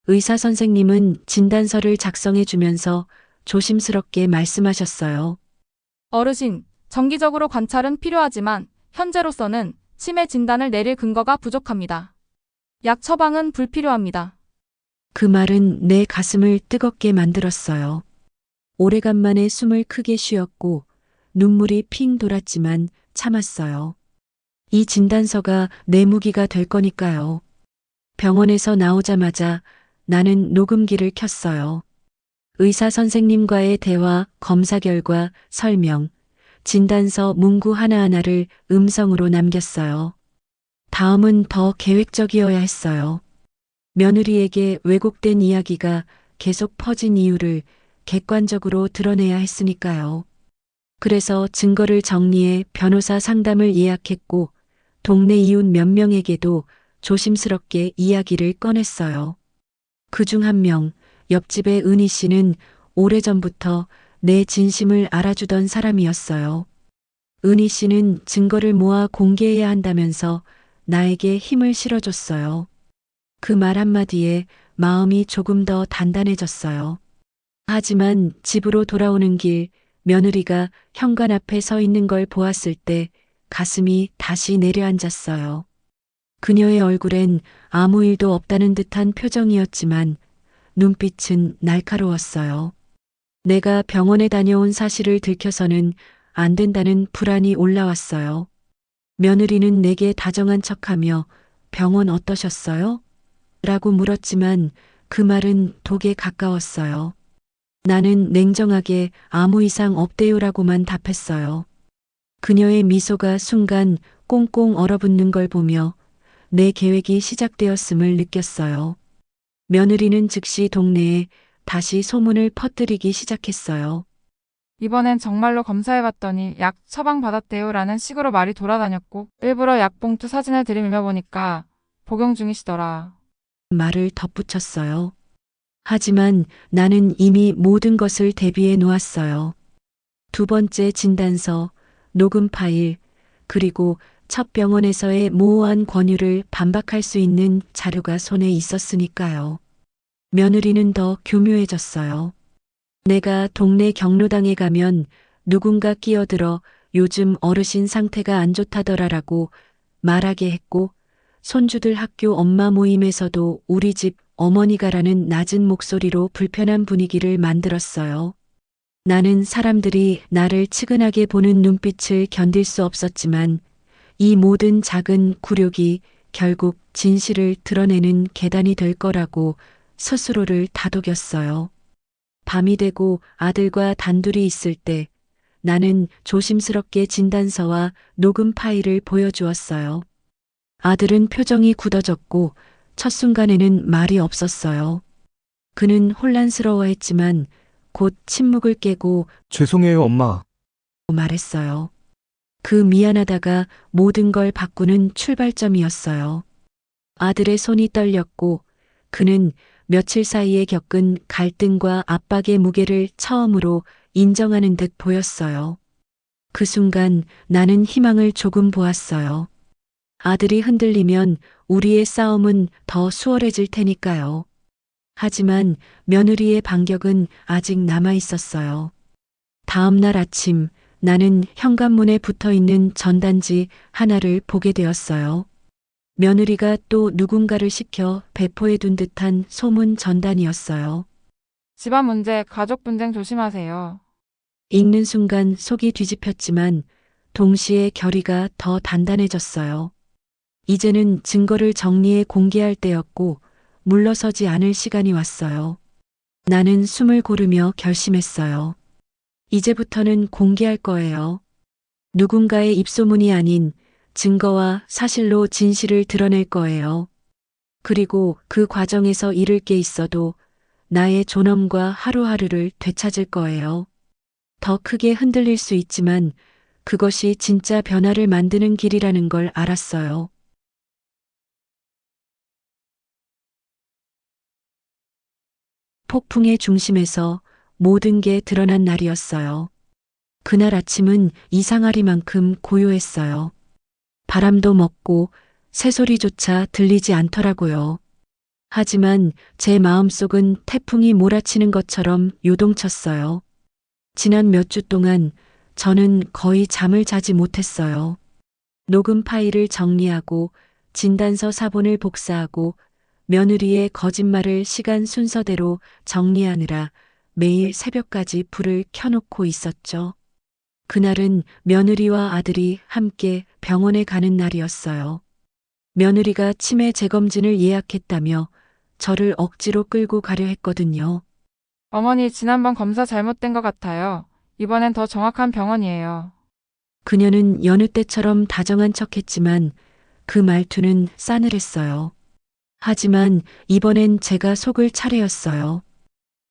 의사 선생님은 진단서를 작성해 주면서 조심스럽게 말씀하셨어요. 어르신, 정기적으로 관찰은 필요하지만 현재로서는 치매 진단을 내릴 근거가 부족합니다. 약 처방은 불필요합니다. 그 말은 내 가슴을 뜨겁게 만들었어요. 오래간만에 숨을 크게 쉬었고 눈물이 핑 돌았지만 참았어요. 이 진단서가 내 무기가 될 거니까요. 병원에서 나오자마자 나는 녹음기를 켰어요. 의사 선생님과의 대화, 검사 결과, 설명, 진단서 문구 하나하나를 음성으로 남겼어요. 다음은 더 계획적이어야 했어요. 며느리에게 왜곡된 이야기가 계속 퍼진 이유를 객관적으로 드러내야 했으니까요. 그래서 증거를 정리해 변호사 상담을 예약했고 동네 이웃 몇 명에게도 조심스럽게 이야기를 꺼냈어요. 그중 한 명, 옆집의 은희 씨는 오래전부터 내 진심을 알아주던 사람이었어요. 은희 씨는 증거를 모아 공개해야 한다면서 나에게 힘을 실어줬어요. 그 말 한마디에 마음이 조금 더 단단해졌어요. 하지만 집으로 돌아오는 길, 며느리가 현관 앞에 서 있는 걸 보았을 때 가슴이 다시 내려앉았어요. 그녀의 얼굴엔 아무 일도 없다는 듯한 표정이었지만 눈빛은 날카로웠어요. 내가 병원에 다녀온 사실을 들켜서는 안 된다는 불안이 올라왔어요. 며느리는 내게 다정한 척하며 병원 어떠셨어요? 라고 물었지만 그 말은 독에 가까웠어요. 나는 냉정하게 아무 이상 없대요라고만 답했어요. 그녀의 미소가 순간 꽁꽁 얼어붙는 걸 보며 내 계획이 시작되었음을 느꼈어요. 며느리는 즉시 동네에 다시 소문을 퍼뜨리기 시작했어요. 이번엔 정말로 검사해봤더니 약 처방받았대요라는 식으로 말이 돌아다녔고 일부러 약봉투 사진을 들이밀며 보니까 복용 중이시더라. 말을 덧붙였어요. 하지만 나는 이미 모든 것을 대비해 놓았어요. 두 번째 진단서, 녹음 파일, 그리고 첫 병원에서의 모호한 권유를 반박할 수 있는 자료가 손에 있었으니까요. 며느리는 더 교묘해졌어요. 내가 동네 경로당에 가면 누군가 끼어들어 요즘 어르신 상태가 안 좋다더라라고 말하게 했고 손주들 학교 엄마 모임에서도 우리 집 어머니가라는 낮은 목소리로 불편한 분위기를 만들었어요. 나는 사람들이 나를 측은하게 보는 눈빛을 견딜 수 없었지만 이 모든 작은 굴욕이 결국 진실을 드러내는 계단이 될 거라고 스스로를 다독였어요. 밤이 되고 아들과 단둘이 있을 때 나는 조심스럽게 진단서와 녹음 파일을 보여주었어요. 아들은 표정이 굳어졌고 첫 순간에는 말이 없었어요. 그는 혼란스러워했지만 곧 침묵을 깨고 죄송해요, 엄마. 말했어요. 그 미안하다가 모든 걸 바꾸는 출발점이었어요. 아들의 손이 떨렸고 그는 며칠 사이에 겪은 갈등과 압박의 무게를 처음으로 인정하는 듯 보였어요. 그 순간 나는 희망을 조금 보았어요. 아들이 흔들리면 우리의 싸움은 더 수월해질 테니까요. 하지만 며느리의 반격은 아직 남아 있었어요. 다음 날 아침 나는 현관문에 붙어 있는 전단지 하나를 보게 되었어요. 며느리가 또 누군가를 시켜 배포해 둔 듯한 소문 전단이었어요. 집안 문제, 가족 분쟁 조심하세요. 읽는 순간 속이 뒤집혔지만 동시에 결의가 더 단단해졌어요. 이제는 증거를 정리해 공개할 때였고 물러서지 않을 시간이 왔어요. 나는 숨을 고르며 결심했어요. 이제부터는 공개할 거예요. 누군가의 입소문이 아닌 증거와 사실로 진실을 드러낼 거예요. 그리고 그 과정에서 잃을 게 있어도 나의 존엄과 하루하루를 되찾을 거예요. 더 크게 흔들릴 수 있지만 그것이 진짜 변화를 만드는 길이라는 걸 알았어요. 폭풍의 중심에서 모든 게 드러난 날이었어요. 그날 아침은 이상하리만큼 고요했어요. 바람도 먹고 새소리조차 들리지 않더라고요. 하지만 제 마음속은 태풍이 몰아치는 것처럼 요동쳤어요. 지난 몇 주 동안 저는 거의 잠을 자지 못했어요. 녹음 파일을 정리하고 진단서 사본을 복사하고 며느리의 거짓말을 시간 순서대로 정리하느라 매일 새벽까지 불을 켜놓고 있었죠. 그날은 며느리와 아들이 함께 병원에 가는 날이었어요. 며느리가 치매 재검진을 예약했다며 저를 억지로 끌고 가려 했거든요. 어머니, 지난번 검사 잘못된 것 같아요. 이번엔 더 정확한 병원이에요. 그녀는 여느 때처럼 다정한 척했지만 그 말투는 싸늘했어요. 하지만 이번엔 제가 속을 차례였어요.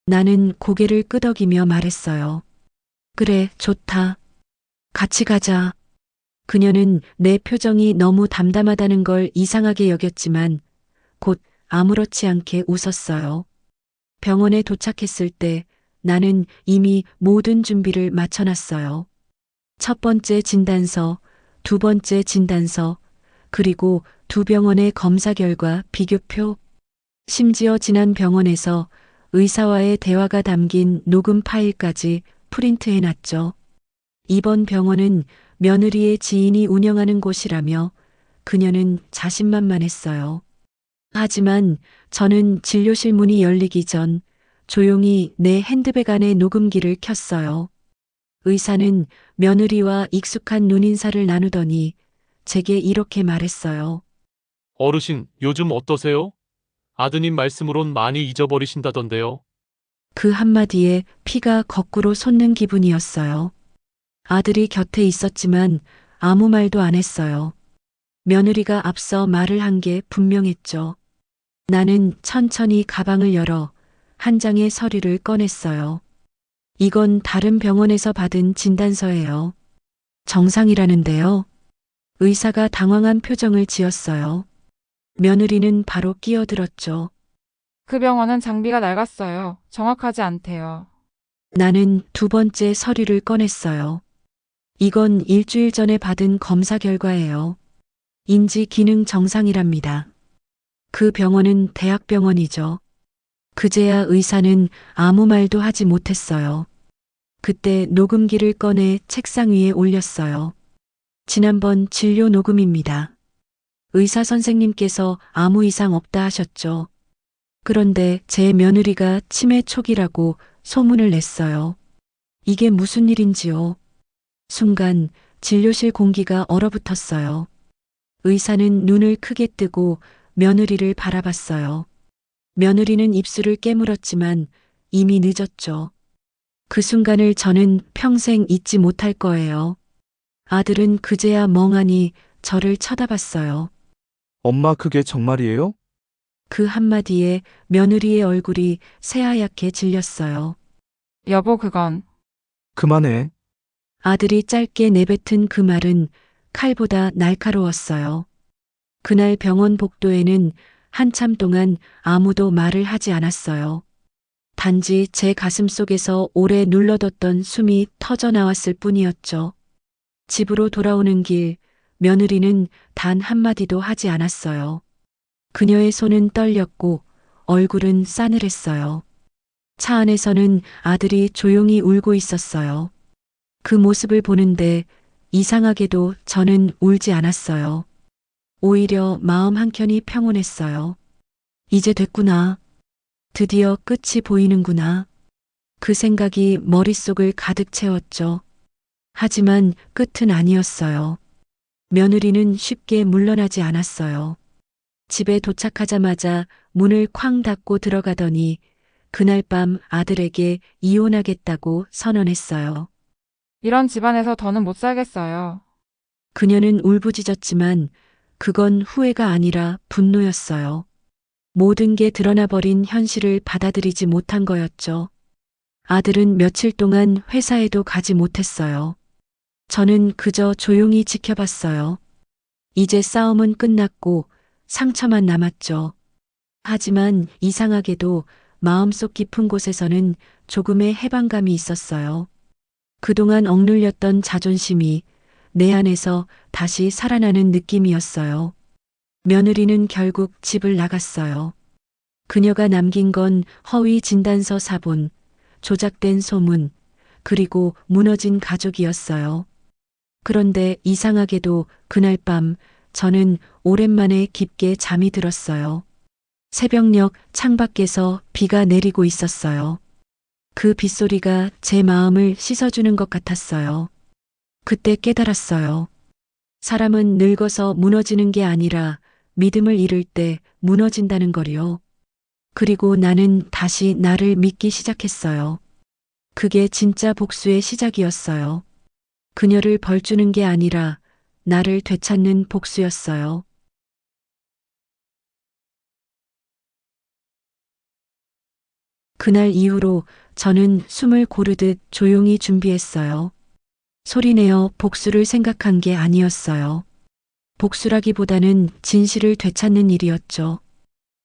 나는 고개를 끄덕이며 말했어요. 그래, 좋다. 같이 가자. 그녀는 내 표정이 너무 담담하다는 걸 이상하게 여겼지만 곧 아무렇지 않게 웃었어요. 병원에 도착했을 때 나는 이미 모든 준비를 마쳐놨어요. 첫 번째 진단서, 두 번째 진단서, 그리고 두 병원의 검사 결과 비교표. 심지어 지난 병원에서 의사와의 대화가 담긴 녹음 파일까지 프린트해놨죠. 이번 병원은 며느리의 지인이 운영하는 곳이라며 그녀는 자신만만했어요. 하지만 저는 진료실 문이 열리기 전 조용히 내 핸드백 안에 녹음기를 켰어요. 의사는 며느리와 익숙한 눈인사를 나누더니 제게 이렇게 말했어요. 어르신, 요즘 어떠세요? 아드님 말씀으론 많이 잊어버리신다던데요. 그 한마디에 피가 거꾸로 솟는 기분이었어요. 아들이 곁에 있었지만 아무 말도 안 했어요. 며느리가 앞서 말을 한 게 분명했죠. 나는 천천히 가방을 열어 한 장의 서류를 꺼냈어요. 이건 다른 병원에서 받은 진단서예요. 정상이라는데요. 의사가 당황한 표정을 지었어요. 며느리는 바로 끼어들었죠. 그 병원은 장비가 낡았어요. 정확하지 않대요. 나는 두 번째 서류를 꺼냈어요. 이건 일주일 전에 받은 검사 결과예요. 인지 기능 정상이랍니다. 그 병원은 대학병원이죠. 그제야 의사는 아무 말도 하지 못했어요. 그때 녹음기를 꺼내 책상 위에 올렸어요. 지난번 진료 녹음입니다. 의사 선생님께서 아무 이상 없다 하셨죠. 그런데 제 며느리가 치매 초기라고 소문을 냈어요. 이게 무슨 일인지요? 순간 진료실 공기가 얼어붙었어요. 의사는 눈을 크게 뜨고 며느리를 바라봤어요. 며느리는 입술을 깨물었지만 이미 늦었죠. 그 순간을 저는 평생 잊지 못할 거예요. 아들은 그제야 멍하니 저를 쳐다봤어요. 엄마 그게 정말이에요? 그 한마디에 며느리의 얼굴이 새하얗게 질렸어요. 여보, 그건. 그만해. 아들이 짧게 내뱉은 그 말은 칼보다 날카로웠어요. 그날 병원 복도에는 한참 동안 아무도 말을 하지 않았어요. 단지 제 가슴 속에서 오래 눌러뒀던 숨이 터져 나왔을 뿐이었죠. 집으로 돌아오는 길, 며느리는 단 한마디도 하지 않았어요. 그녀의 손은 떨렸고 얼굴은 싸늘했어요. 차 안에서는 아들이 조용히 울고 있었어요. 그 모습을 보는데 이상하게도 저는 울지 않았어요. 오히려 마음 한켠이 평온했어요. 이제 됐구나. 드디어 끝이 보이는구나. 그 생각이 머릿속을 가득 채웠죠. 하지만 끝은 아니었어요. 며느리는 쉽게 물러나지 않았어요. 집에 도착하자마자 문을 쾅 닫고 들어가더니 그날 밤 아들에게 이혼하겠다고 선언했어요. 이런 집안에서 더는 못 살겠어요. 그녀는 울부짖었지만 그건 후회가 아니라 분노였어요. 모든 게 드러나버린 현실을 받아들이지 못한 거였죠. 아들은 며칠 동안 회사에도 가지 못했어요. 저는 그저 조용히 지켜봤어요. 이제 싸움은 끝났고 상처만 남았죠. 하지만 이상하게도 마음속 깊은 곳에서는 조금의 해방감이 있었어요. 그동안 억눌렸던 자존심이 내 안에서 다시 살아나는 느낌이었어요. 며느리는 결국 집을 나갔어요. 그녀가 남긴 건 허위 진단서 사본, 조작된 소문, 그리고 무너진 가족이었어요. 그런데 이상하게도 그날 밤 저는 오랜만에 깊게 잠이 들었어요. 새벽녘 창밖에서 비가 내리고 있었어요. 그 빗소리가 제 마음을 씻어주는 것 같았어요. 그때 깨달았어요. 사람은 늙어서 무너지는 게 아니라 믿음을 잃을 때 무너진다는 거리요. 그리고 나는 다시 나를 믿기 시작했어요. 그게 진짜 복수의 시작이었어요. 그녀를 벌주는 게 아니라 나를 되찾는 복수였어요. 그날 이후로 저는 숨을 고르듯 조용히 준비했어요. 소리내어 복수를 생각한 게 아니었어요. 복수라기보다는 진실을 되찾는 일이었죠.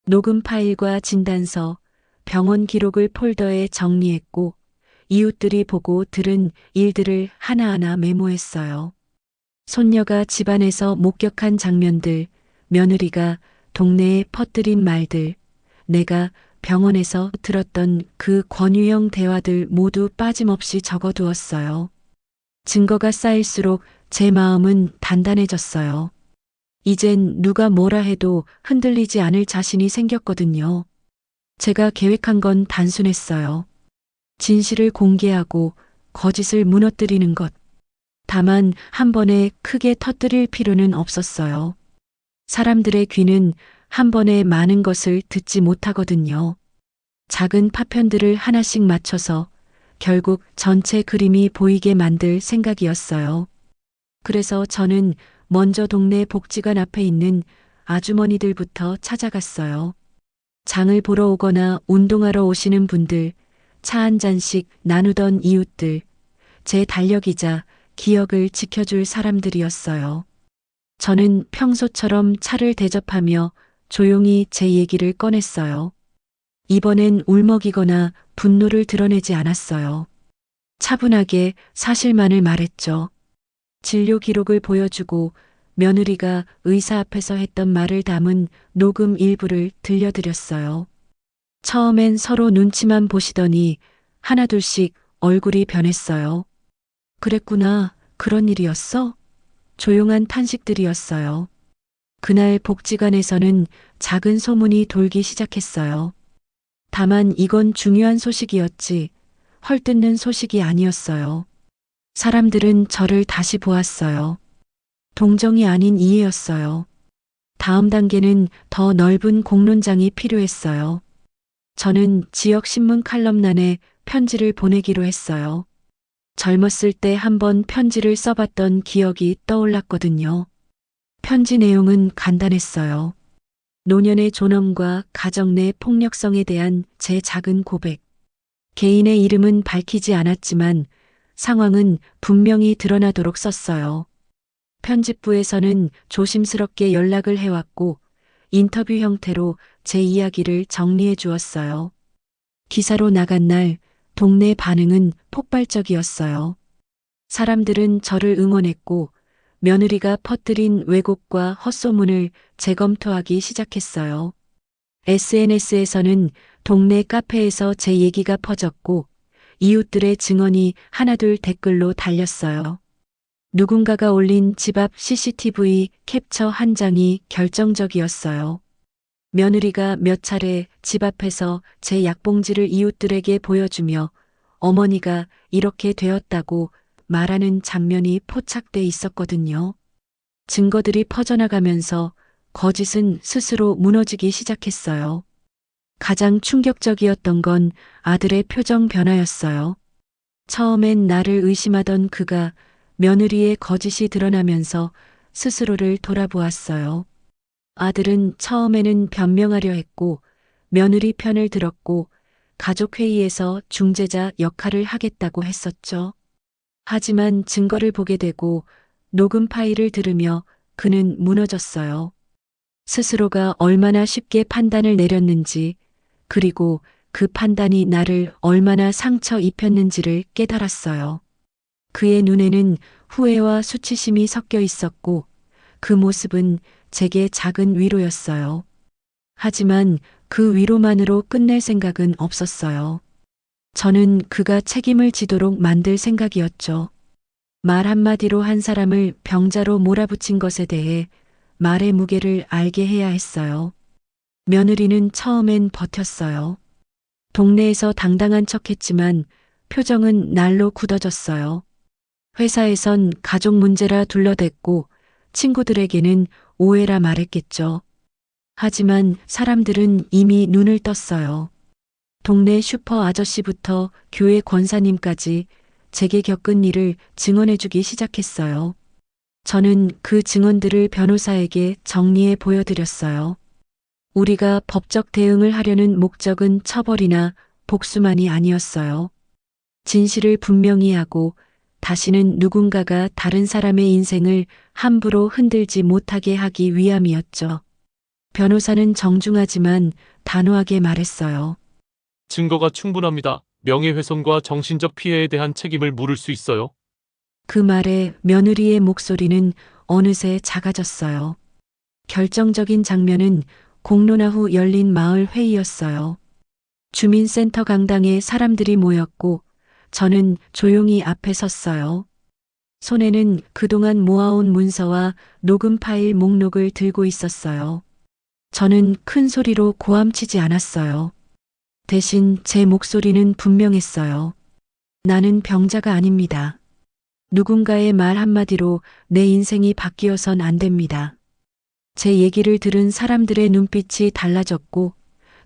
녹음 파일과 진단서, 병원 기록을 폴더에 정리했고 이웃들이 보고 들은 일들을 하나하나 메모했어요. 손녀가 집안에서 목격한 장면들, 며느리가 동네에 퍼뜨린 말들, 내가 병원에서 들었던 그 권유형 대화들 모두 빠짐없이 적어두었어요. 증거가 쌓일수록 제 마음은 단단해졌어요. 이젠 누가 뭐라 해도 흔들리지 않을 자신이 생겼거든요. 제가 계획한 건 단순했어요. 진실을 공개하고 거짓을 무너뜨리는 것. 다만 한 번에 크게 터뜨릴 필요는 없었어요. 사람들의 귀는 한 번에 많은 것을 듣지 못하거든요. 작은 파편들을 하나씩 맞춰서 결국 전체 그림이 보이게 만들 생각이었어요. 그래서 저는 먼저 동네 복지관 앞에 있는 아주머니들부터 찾아갔어요. 장을 보러 오거나 운동하러 오시는 분들, 차 한 잔씩 나누던 이웃들, 제 달력이자 기억을 지켜줄 사람들이었어요. 저는 평소처럼 차를 대접하며 조용히 제 얘기를 꺼냈어요. 이번엔 울먹이거나 분노를 드러내지 않았어요. 차분하게 사실만을 말했죠. 진료 기록을 보여주고 며느리가 의사 앞에서 했던 말을 담은 녹음 일부를 들려드렸어요. 처음엔 서로 눈치만 보시더니 하나둘씩 얼굴이 변했어요. 그랬구나, 그런 일이었어? 조용한 탄식들이었어요. 그날 복지관에서는 작은 소문이 돌기 시작했어요. 다만 이건 중요한 소식이었지, 헐뜯는 소식이 아니었어요. 사람들은 저를 다시 보았어요. 동정이 아닌 이해였어요. 다음 단계는 더 넓은 공론장이 필요했어요. 저는 지역 신문 칼럼란에 편지를 보내기로 했어요. 젊었을 때 한번 편지를 써봤던 기억이 떠올랐거든요. 편지 내용은 간단했어요. 노년의 존엄과 가정 내 폭력성에 대한 제 작은 고백. 개인의 이름은 밝히지 않았지만 상황은 분명히 드러나도록 썼어요. 편집부에서는 조심스럽게 연락을 해왔고 인터뷰 형태로 제 이야기를 정리해 주었어요. 기사로 나간 날 동네 반응은 폭발적이었어요. 사람들은 저를 응원했고 며느리가 퍼뜨린 왜곡과 헛소문을 재검토하기 시작했어요. SNS에서는 동네 카페에서 제 얘기가 퍼졌고 이웃들의 증언이 하나둘 댓글로 달렸어요. 누군가가 올린 집 앞 CCTV 캡처 한 장이 결정적이었어요. 며느리가 몇 차례 집 앞에서 제 약봉지를 이웃들에게 보여주며 어머니가 이렇게 되었다고 말하는 장면이 포착돼 있었거든요. 증거들이 퍼져나가면서 거짓은 스스로 무너지기 시작했어요. 가장 충격적이었던 건 아들의 표정 변화였어요. 처음엔 나를 의심하던 그가 며느리의 거짓이 드러나면서 스스로를 돌아보았어요. 아들은 처음에는 변명하려 했고 며느리 편을 들었고 가족회의에서 중재자 역할을 하겠다고 했었죠. 하지만 증거를 보게 되고 녹음 파일을 들으며 그는 무너졌어요. 스스로가 얼마나 쉽게 판단을 내렸는지 그리고 그 판단이 나를 얼마나 상처 입혔는지를 깨달았어요. 그의 눈에는 후회와 수치심이 섞여 있었고 그 모습은 제게 작은 위로였어요. 하지만 그 위로만으로 끝낼 생각은 없었어요. 저는 그가 책임을 지도록 만들 생각이었죠. 말 한마디로 한 사람을 병자로 몰아붙인 것에 대해 말의 무게를 알게 해야 했어요. 며느리는 처음엔 버텼어요. 동네에서 당당한 척했지만 표정은 날로 굳어졌어요. 회사에선 가족 문제라 둘러댔고 친구들에게는 오해라 말했겠죠. 하지만 사람들은 이미 눈을 떴어요. 동네 슈퍼 아저씨부터 교회 권사님까지 제게 겪은 일을 증언해주기 시작했어요. 저는 그 증언들을 변호사에게 정리해 보여드렸어요. 우리가 법적 대응을 하려는 목적은 처벌이나 복수만이 아니었어요. 진실을 분명히 하고 다시는 누군가가 다른 사람의 인생을 함부로 흔들지 못하게 하기 위함이었죠. 변호사는 정중하지만 단호하게 말했어요. 증거가 충분합니다. 명예훼손과 정신적 피해에 대한 책임을 물을 수 있어요. 그 말에 며느리의 목소리는 어느새 작아졌어요. 결정적인 장면은 공론화 후 열린 마을 회의였어요. 주민센터 강당에 사람들이 모였고 저는 조용히 앞에 섰어요. 손에는 그동안 모아온 문서와 녹음 파일 목록을 들고 있었어요. 저는 큰 소리로 고함치지 않았어요. 대신 제 목소리는 분명했어요. 나는 병자가 아닙니다. 누군가의 말 한마디로 내 인생이 바뀌어선 안 됩니다. 제 얘기를 들은 사람들의 눈빛이 달라졌고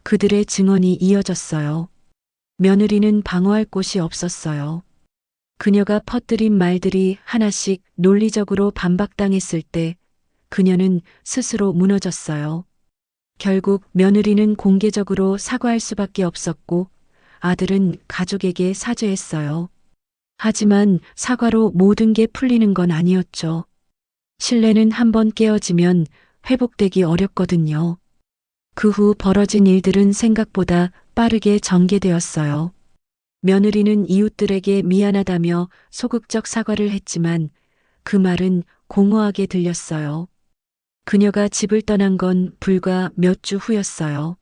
그들의 증언이 이어졌어요. 며느리는 방어할 곳이 없었어요. 그녀가 퍼뜨린 말들이 하나씩 논리적으로 반박당했을 때 그녀는 스스로 무너졌어요. 결국 며느리는 공개적으로 사과할 수밖에 없었고 아들은 가족에게 사죄했어요. 하지만 사과로 모든 게 풀리는 건 아니었죠. 신뢰는 한번 깨어지면 회복되기 어렵거든요. 그 후 벌어진 일들은 생각보다 빠르게 전개되었어요. 며느리는 이웃들에게 미안하다며 소극적 사과를 했지만 그 말은 공허하게 들렸어요. 그녀가 집을 떠난 건 불과 몇 주 후였어요.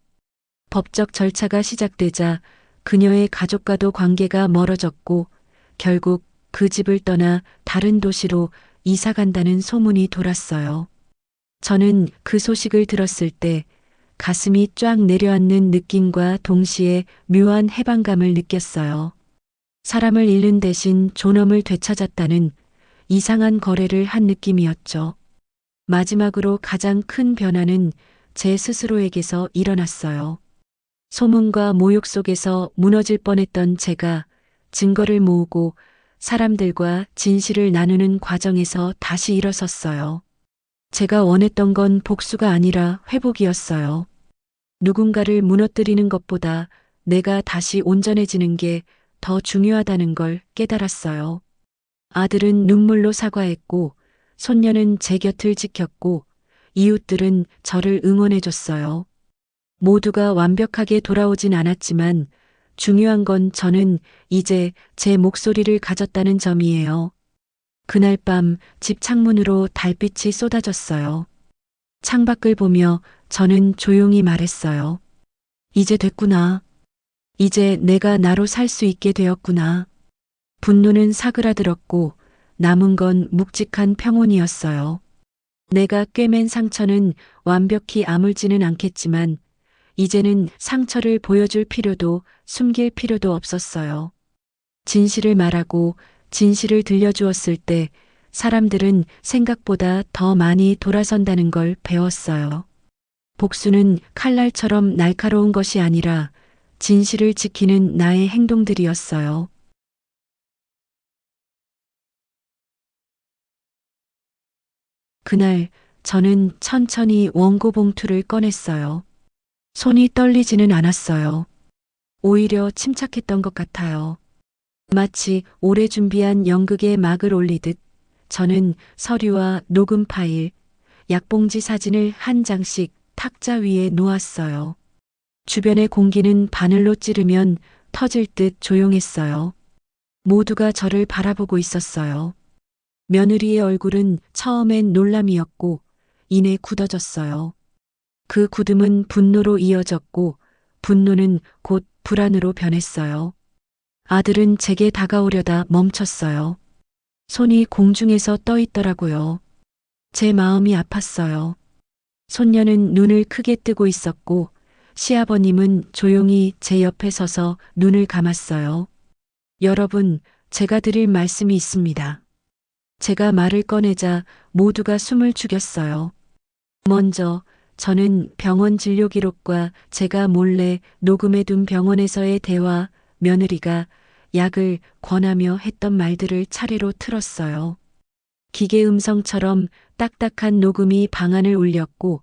법적 절차가 시작되자 그녀의 가족과도 관계가 멀어졌고 결국 그 집을 떠나 다른 도시로 이사 간다는 소문이 돌았어요. 저는 그 소식을 들었을 때 가슴이 쫙 내려앉는 느낌과 동시에 묘한 해방감을 느꼈어요. 사람을 잃는 대신 존엄을 되찾았다는 이상한 거래를 한 느낌이었죠. 마지막으로 가장 큰 변화는 제 스스로에게서 일어났어요. 소문과 모욕 속에서 무너질 뻔했던 제가 증거를 모으고 사람들과 진실을 나누는 과정에서 다시 일어섰어요. 제가 원했던 건 복수가 아니라 회복이었어요. 누군가를 무너뜨리는 것보다 내가 다시 온전해지는 게 더 중요하다는 걸 깨달았어요. 아들은 눈물로 사과했고, 손녀는 제 곁을 지켰고, 이웃들은 저를 응원해줬어요. 모두가 완벽하게 돌아오진 않았지만, 중요한 건 저는 이제 제 목소리를 가졌다는 점이에요. 그날 밤 집 창문으로 달빛이 쏟아졌어요. 창밖을 보며 저는 조용히 말했어요. 이제 됐구나. 이제 내가 나로 살 수 있게 되었구나. 분노는 사그라들었고 남은 건 묵직한 평온이었어요. 내가 꿰맨 상처는 완벽히 아물지는 않겠지만 이제는 상처를 보여줄 필요도 숨길 필요도 없었어요. 진실을 말하고 진실을 들려주었을 때 사람들은 생각보다 더 많이 돌아선다는 걸 배웠어요. 복수는 칼날처럼 날카로운 것이 아니라 진실을 지키는 나의 행동들이었어요. 그날 저는 천천히 원고 봉투를 꺼냈어요. 손이 떨리지는 않았어요. 오히려 침착했던 것 같아요. 마치 오래 준비한 연극에 막을 올리듯 저는 서류와 녹음 파일, 약봉지 사진을 한 장씩 탁자 위에 놓았어요. 주변의 공기는 바늘로 찌르면 터질 듯 조용했어요. 모두가 저를 바라보고 있었어요. 며느리의 얼굴은 처음엔 놀람이었고 이내 굳어졌어요. 그 굳음은 분노로 이어졌고 분노는 곧 불안으로 변했어요. 아들은 제게 다가오려다 멈췄어요. 손이 공중에서 떠 있더라고요. 제 마음이 아팠어요. 손녀는 눈을 크게 뜨고 있었고 시아버님은 조용히 제 옆에 서서 눈을 감았어요. 여러분, 제가 드릴 말씀이 있습니다. 제가 말을 꺼내자 모두가 숨을 죽였어요. 먼저 저는 병원 진료 기록과 제가 몰래 녹음해둔 병원에서의 대화, 며느리가 약을 권하며 했던 말들을 차례로 틀었어요. 기계 음성처럼 딱딱한 녹음이 방안을 울렸고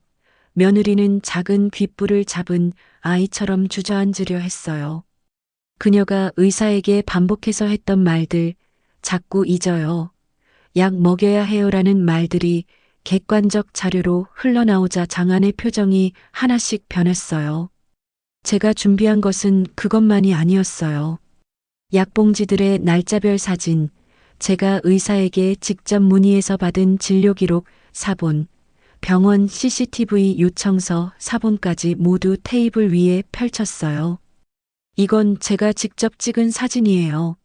며느리는 작은 귓불을 잡은 아이처럼 주저앉으려 했어요. 그녀가 의사에게 반복해서 했던 말들, 자꾸 잊어요. 약 먹여야 해요라는 말들이 객관적 자료로 흘러나오자 장안의 표정이 하나씩 변했어요. 제가 준비한 것은 그것만이 아니었어요. 약봉지들의 날짜별 사진, 제가 의사에게 직접 문의해서 받은 진료 기록 사본, 병원 CCTV 요청서 사본까지 모두 테이블 위에 펼쳤어요. 이건 제가 직접 찍은 사진이에요.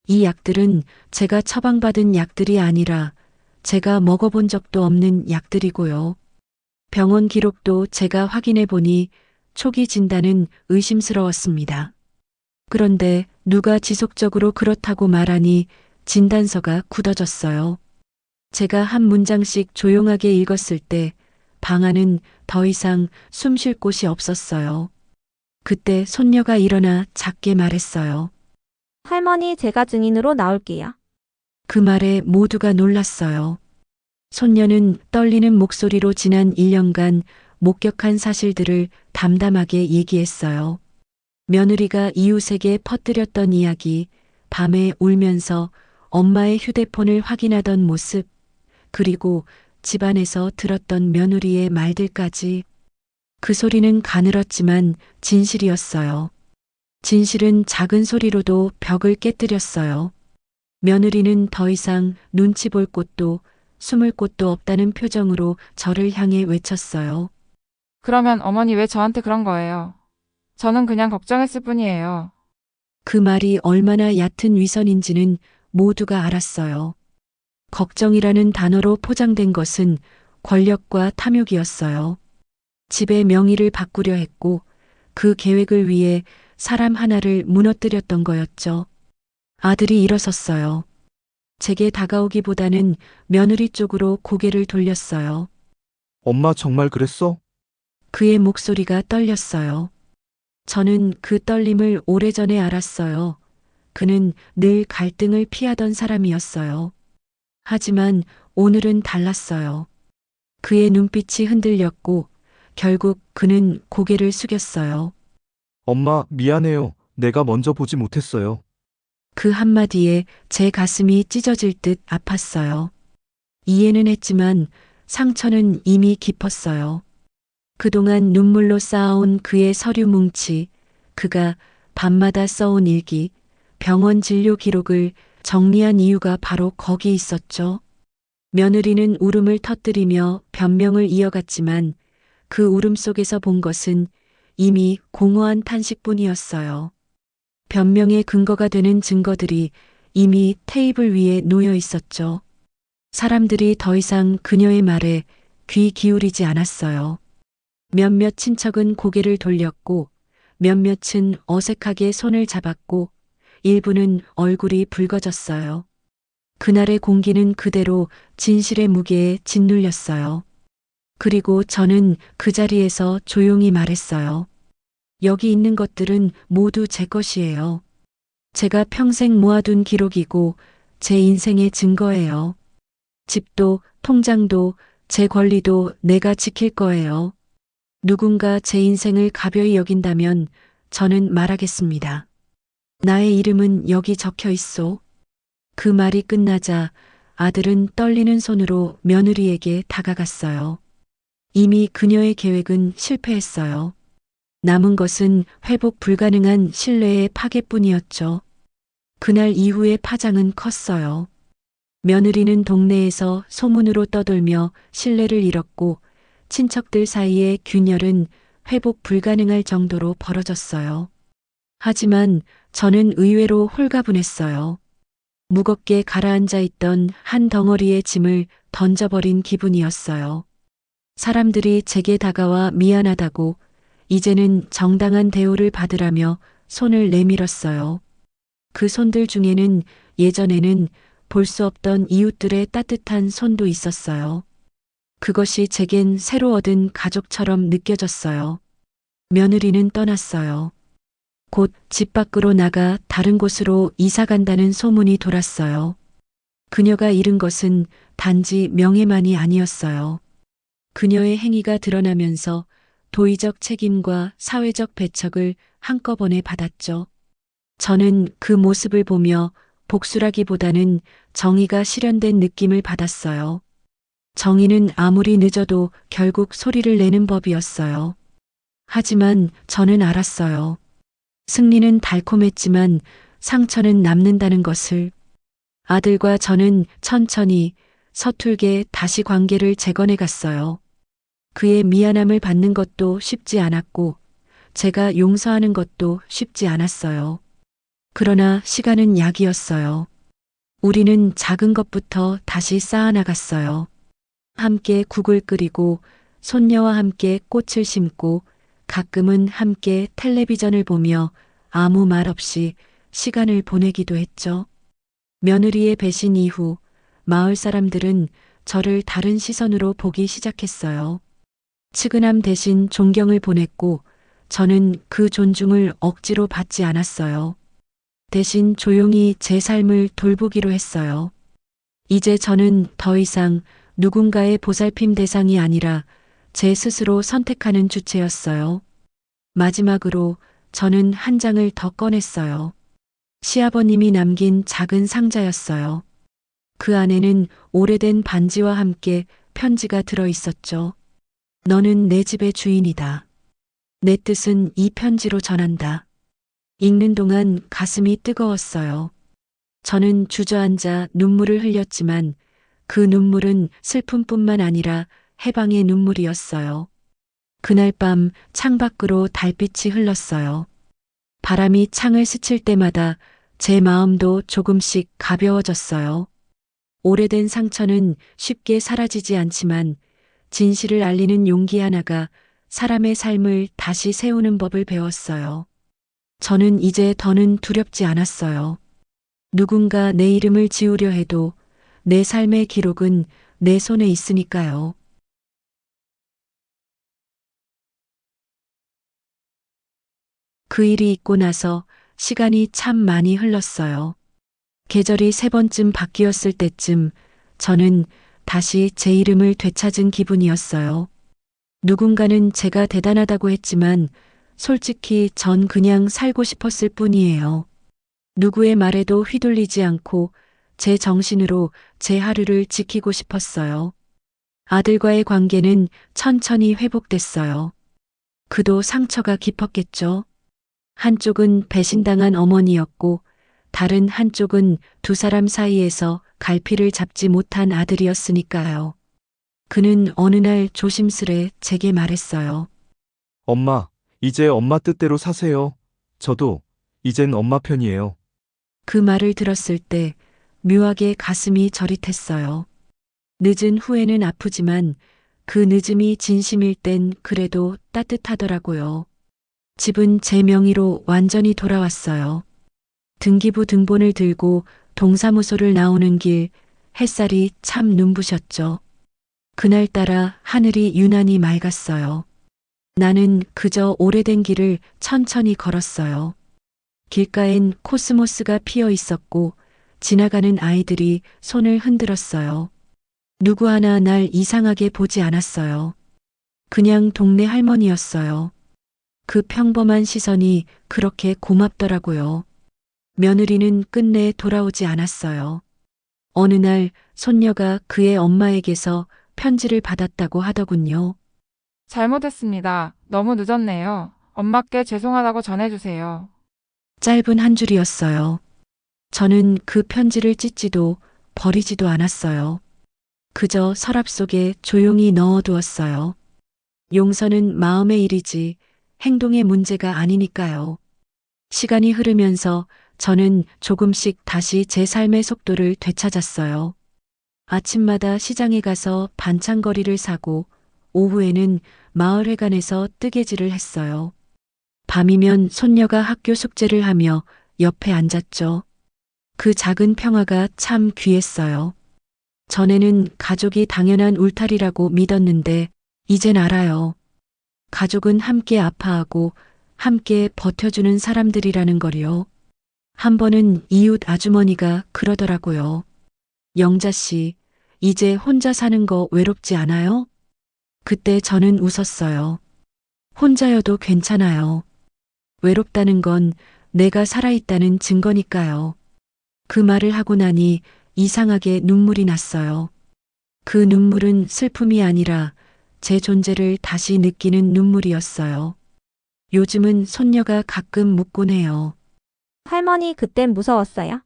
이 약들은 제가 처방받은 약들이 아니라 제가 먹어본 적도 없는 약들이고요. 병원 기록도 제가 확인해 보니 초기 진단은 의심스러웠습니다. 그런데 누가 지속적으로 그렇다고 말하니 진단서가 굳어졌어요. 제가 한 문장씩 조용하게 읽었을 때 방 안은 더 이상 숨 쉴 곳이 없었어요. 그때 손녀가 일어나 작게 말했어요. 할머니, 제가 증인으로 나올게요. 그 말에 모두가 놀랐어요. 손녀는 떨리는 목소리로 지난 1년간 목격한 사실들을 담담하게 얘기했어요. 며느리가 이웃에게 퍼뜨렸던 이야기, 밤에 울면서 엄마의 휴대폰을 확인하던 모습, 그리고 집안에서 들었던 며느리의 말들까지. 그 소리는 가늘었지만 진실이었어요. 진실은 작은 소리로도 벽을 깨뜨렸어요. 며느리는 더 이상 눈치 볼 곳도 숨을 곳도 없다는 표정으로 저를 향해 외쳤어요. 그러면 어머니 왜 저한테 그런 거예요? 저는 그냥 걱정했을 뿐이에요. 그 말이 얼마나 얕은 위선인지는 모두가 알았어요. 걱정이라는 단어로 포장된 것은 권력과 탐욕이었어요. 집의 명의를 바꾸려 했고 그 계획을 위해 사람 하나를 무너뜨렸던 거였죠. 아들이 일어섰어요. 제게 다가오기보다는 며느리 쪽으로 고개를 돌렸어요. 엄마 정말 그랬어? 그의 목소리가 떨렸어요. 저는 그 떨림을 오래전에 알았어요. 그는 늘 갈등을 피하던 사람이었어요. 하지만 오늘은 달랐어요. 그의 눈빛이 흔들렸고 결국 그는 고개를 숙였어요. 엄마, 미안해요. 내가 먼저 보지 못했어요. 그 한마디에 제 가슴이 찢어질 듯 아팠어요. 이해는 했지만 상처는 이미 깊었어요. 그동안 눈물로 쌓아온 그의 서류 뭉치, 그가 밤마다 써온 일기, 병원 진료 기록을 정리한 이유가 바로 거기 있었죠. 며느리는 울음을 터뜨리며 변명을 이어갔지만 그 울음 속에서 본 것은 이미 공허한 탄식뿐이었어요. 변명의 근거가 되는 증거들이 이미 테이블 위에 놓여 있었죠. 사람들이 더 이상 그녀의 말에 귀 기울이지 않았어요. 몇몇 친척은 고개를 돌렸고 몇몇은 어색하게 손을 잡았고 일부는 얼굴이 붉어졌어요. 그날의 공기는 그대로 진실의 무게에 짓눌렸어요. 그리고 저는 그 자리에서 조용히 말했어요. 여기 있는 것들은 모두 제 것이에요. 제가 평생 모아둔 기록이고 제 인생의 증거예요. 집도 통장도 제 권리도 내가 지킬 거예요. 누군가 제 인생을 가벼이 여긴다면 저는 말하겠습니다. 나의 이름은 여기 적혀 있소. 그 말이 끝나자 아들은 떨리는 손으로 며느리에게 다가갔어요. 이미 그녀의 계획은 실패했어요. 남은 것은 회복 불가능한 신뢰의 파괴뿐이었죠. 그날 이후의 파장은 컸어요. 며느리는 동네에서 소문으로 떠돌며 신뢰를 잃었고 친척들 사이의 균열은 회복 불가능할 정도로 벌어졌어요. 하지만 저는 의외로 홀가분했어요. 무겁게 가라앉아 있던 한 덩어리의 짐을 던져버린 기분이었어요. 사람들이 제게 다가와 미안하다고 이제는 정당한 대우를 받으라며 손을 내밀었어요. 그 손들 중에는 예전에는 볼 수 없던 이웃들의 따뜻한 손도 있었어요. 그것이 제겐 새로 얻은 가족처럼 느껴졌어요. 며느리는 떠났어요. 곧 집 밖으로 나가 다른 곳으로 이사 간다는 소문이 돌았어요. 그녀가 잃은 것은 단지 명예만이 아니었어요. 그녀의 행위가 드러나면서 도의적 책임과 사회적 배척을 한꺼번에 받았죠. 저는 그 모습을 보며 복수라기보다는 정의가 실현된 느낌을 받았어요. 정의는 아무리 늦어도 결국 소리를 내는 법이었어요. 하지만 저는 알았어요. 승리는 달콤했지만 상처는 남는다는 것을. 아들과 저는 천천히 서툴게 다시 관계를 재건해 갔어요. 그의 미안함을 받는 것도 쉽지 않았고 제가 용서하는 것도 쉽지 않았어요. 그러나 시간은 약이었어요. 우리는 작은 것부터 다시 쌓아나갔어요. 함께 국을 끓이고 손녀와 함께 꽃을 심고 가끔은 함께 텔레비전을 보며 아무 말 없이 시간을 보내기도 했죠. 며느리의 배신 이후 마을 사람들은 저를 다른 시선으로 보기 시작했어요. 측은함 대신 존경을 보냈고 저는 그 존중을 억지로 받지 않았어요. 대신 조용히 제 삶을 돌보기로 했어요. 이제 저는 더 이상 누군가의 보살핌 대상이 아니라 제 스스로 선택하는 주체였어요. 마지막으로 저는 한 장을 더 꺼냈어요. 시아버님이 남긴 작은 상자였어요. 그 안에는 오래된 반지와 함께 편지가 들어 있었죠. 너는 내 집의 주인이다. 내 뜻은 이 편지로 전한다. 읽는 동안 가슴이 뜨거웠어요. 저는 주저앉아 눈물을 흘렸지만 그 눈물은 슬픔뿐만 아니라 해방의 눈물이었어요. 그날 밤 창밖으로 달빛이 흘렀어요. 바람이 창을 스칠 때마다 제 마음도 조금씩 가벼워졌어요. 오래된 상처는 쉽게 사라지지 않지만 진실을 알리는 용기 하나가 사람의 삶을 다시 세우는 법을 배웠어요. 저는 이제 더는 두렵지 않았어요. 누군가 내 이름을 지우려 해도 내 삶의 기록은 내 손에 있으니까요. 그 일이 있고 나서 시간이 참 많이 흘렀어요. 계절이 3번쯤 바뀌었을 때쯤 저는 다시 제 이름을 되찾은 기분이었어요. 누군가는 제가 대단하다고 했지만 솔직히 전 그냥 살고 싶었을 뿐이에요. 누구의 말에도 휘둘리지 않고 제 정신으로 제 하루를 지키고 싶었어요. 아들과의 관계는 천천히 회복됐어요. 그도 상처가 깊었겠죠. 한쪽은 배신당한 어머니였고 다른 한쪽은 두 사람 사이에서 갈피를 잡지 못한 아들이었으니까요. 그는 어느 날 조심스레 제게 말했어요. 엄마, 이제 엄마 뜻대로 사세요. 저도 이젠 엄마 편이에요. 그 말을 들었을 때 묘하게 가슴이 저릿했어요. 늦은 후에는 아프지만 그 늦음이 진심일 땐 그래도 따뜻하더라고요. 집은 제 명의로 완전히 돌아왔어요. 등기부 등본을 들고 동사무소를 나오는 길, 햇살이 참 눈부셨죠. 그날따라 하늘이 유난히 맑았어요. 나는 그저 오래된 길을 천천히 걸었어요. 길가엔 코스모스가 피어 있었고 지나가는 아이들이 손을 흔들었어요. 누구 하나 날 이상하게 보지 않았어요. 그냥 동네 할머니였어요. 그 평범한 시선이 그렇게 고맙더라고요. 며느리는 끝내 돌아오지 않았어요. 어느 날 손녀가 그의 엄마에게서 편지를 받았다고 하더군요. 잘못했습니다. 너무 늦었네요. 엄마께 죄송하다고 전해주세요. 짧은 한 줄이었어요. 저는 그 편지를 찢지도 버리지도 않았어요. 그저 서랍 속에 조용히 넣어두었어요. 용서는 마음의 일이지 행동의 문제가 아니니까요. 시간이 흐르면서 저는 조금씩 다시 제 삶의 속도를 되찾았어요. 아침마다 시장에 가서 반찬거리를 사고 오후에는 마을회관에서 뜨개질을 했어요. 밤이면 손녀가 학교 숙제를 하며 옆에 앉았죠. 그 작은 평화가 참 귀했어요. 전에는 가족이 당연한 울타리라고 믿었는데 이젠 알아요. 가족은 함께 아파하고 함께 버텨주는 사람들이라는 걸요. 한 번은 이웃 아주머니가 그러더라고요. 영자 씨, 이제 혼자 사는 거 외롭지 않아요? 그때 저는 웃었어요. 혼자여도 괜찮아요. 외롭다는 건 내가 살아있다는 증거니까요. 그 말을 하고 나니 이상하게 눈물이 났어요. 그 눈물은 슬픔이 아니라 제 존재를 다시 느끼는 눈물이었어요. 요즘은 손녀가 가끔 묻곤 해요. 할머니 그땐 무서웠어요?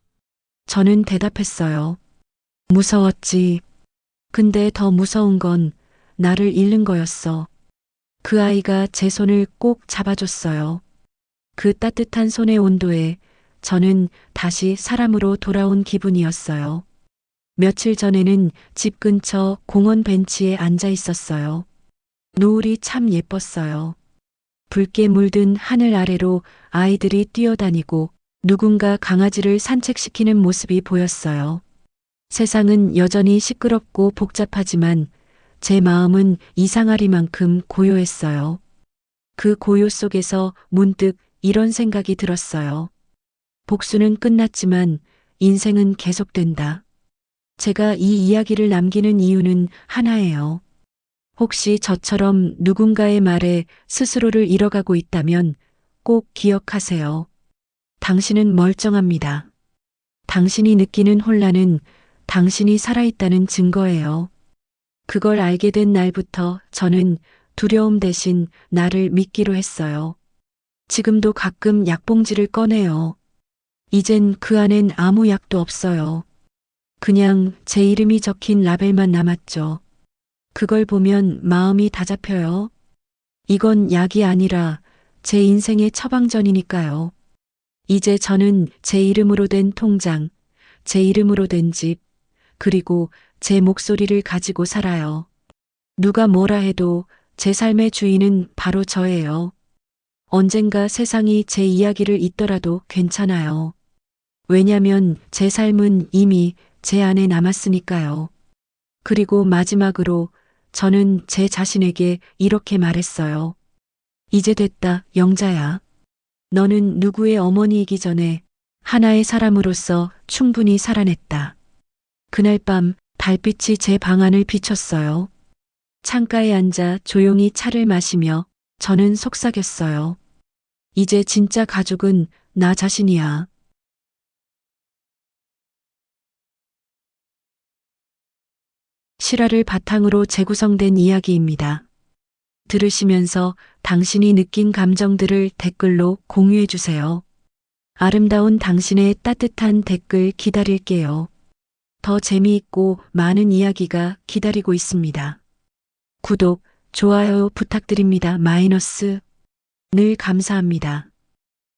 저는 대답했어요. 무서웠지. 근데 더 무서운 건 나를 잃는 거였어. 그 아이가 제 손을 꼭 잡아줬어요. 그 따뜻한 손의 온도에 저는 다시 사람으로 돌아온 기분이었어요. 며칠 전에는 집 근처 공원 벤치에 앉아 있었어요. 노을이 참 예뻤어요. 붉게 물든 하늘 아래로 아이들이 뛰어다니고 누군가 강아지를 산책시키는 모습이 보였어요. 세상은 여전히 시끄럽고 복잡하지만 제 마음은 이상하리만큼 고요했어요. 그 고요 속에서 문득 이런 생각이 들었어요. 복수는 끝났지만 인생은 계속된다. 제가 이 이야기를 남기는 이유는 하나예요. 혹시 저처럼 누군가의 말에 스스로를 잃어가고 있다면 꼭 기억하세요. 당신은 멀쩡합니다. 당신이 느끼는 혼란은 당신이 살아있다는 증거예요. 그걸 알게 된 날부터 저는 두려움 대신 나를 믿기로 했어요. 지금도 가끔 약봉지를 꺼내요. 이젠 그 안엔 아무 약도 없어요. 그냥 제 이름이 적힌 라벨만 남았죠. 그걸 보면 마음이 다 잡혀요. 이건 약이 아니라 제 인생의 처방전이니까요. 이제 저는 제 이름으로 된 통장, 제 이름으로 된 집, 그리고 제 목소리를 가지고 살아요. 누가 뭐라 해도 제 삶의 주인은 바로 저예요. 언젠가 세상이 제 이야기를 잊더라도 괜찮아요. 왜냐면 제 삶은 이미 제 안에 남았으니까요. 그리고 마지막으로 저는 제 자신에게 이렇게 말했어요. 이제 됐다, 영자야. 너는 누구의 어머니이기 전에 하나의 사람으로서 충분히 살아냈다. 그날 밤 달빛이 제 방 안을 비췄어요. 창가에 앉아 조용히 차를 마시며 저는 속삭였어요. 이제 진짜 가족은 나 자신이야. 실화를 바탕으로 재구성된 이야기입니다. 들으시면서 당신이 느낀 감정들을 댓글로 공유해 주세요. 아름다운 당신의 따뜻한 댓글 기다릴게요. 더 재미있고 많은 이야기가 기다리고 있습니다. 구독, 좋아요 부탁드립니다. 늘 감사합니다.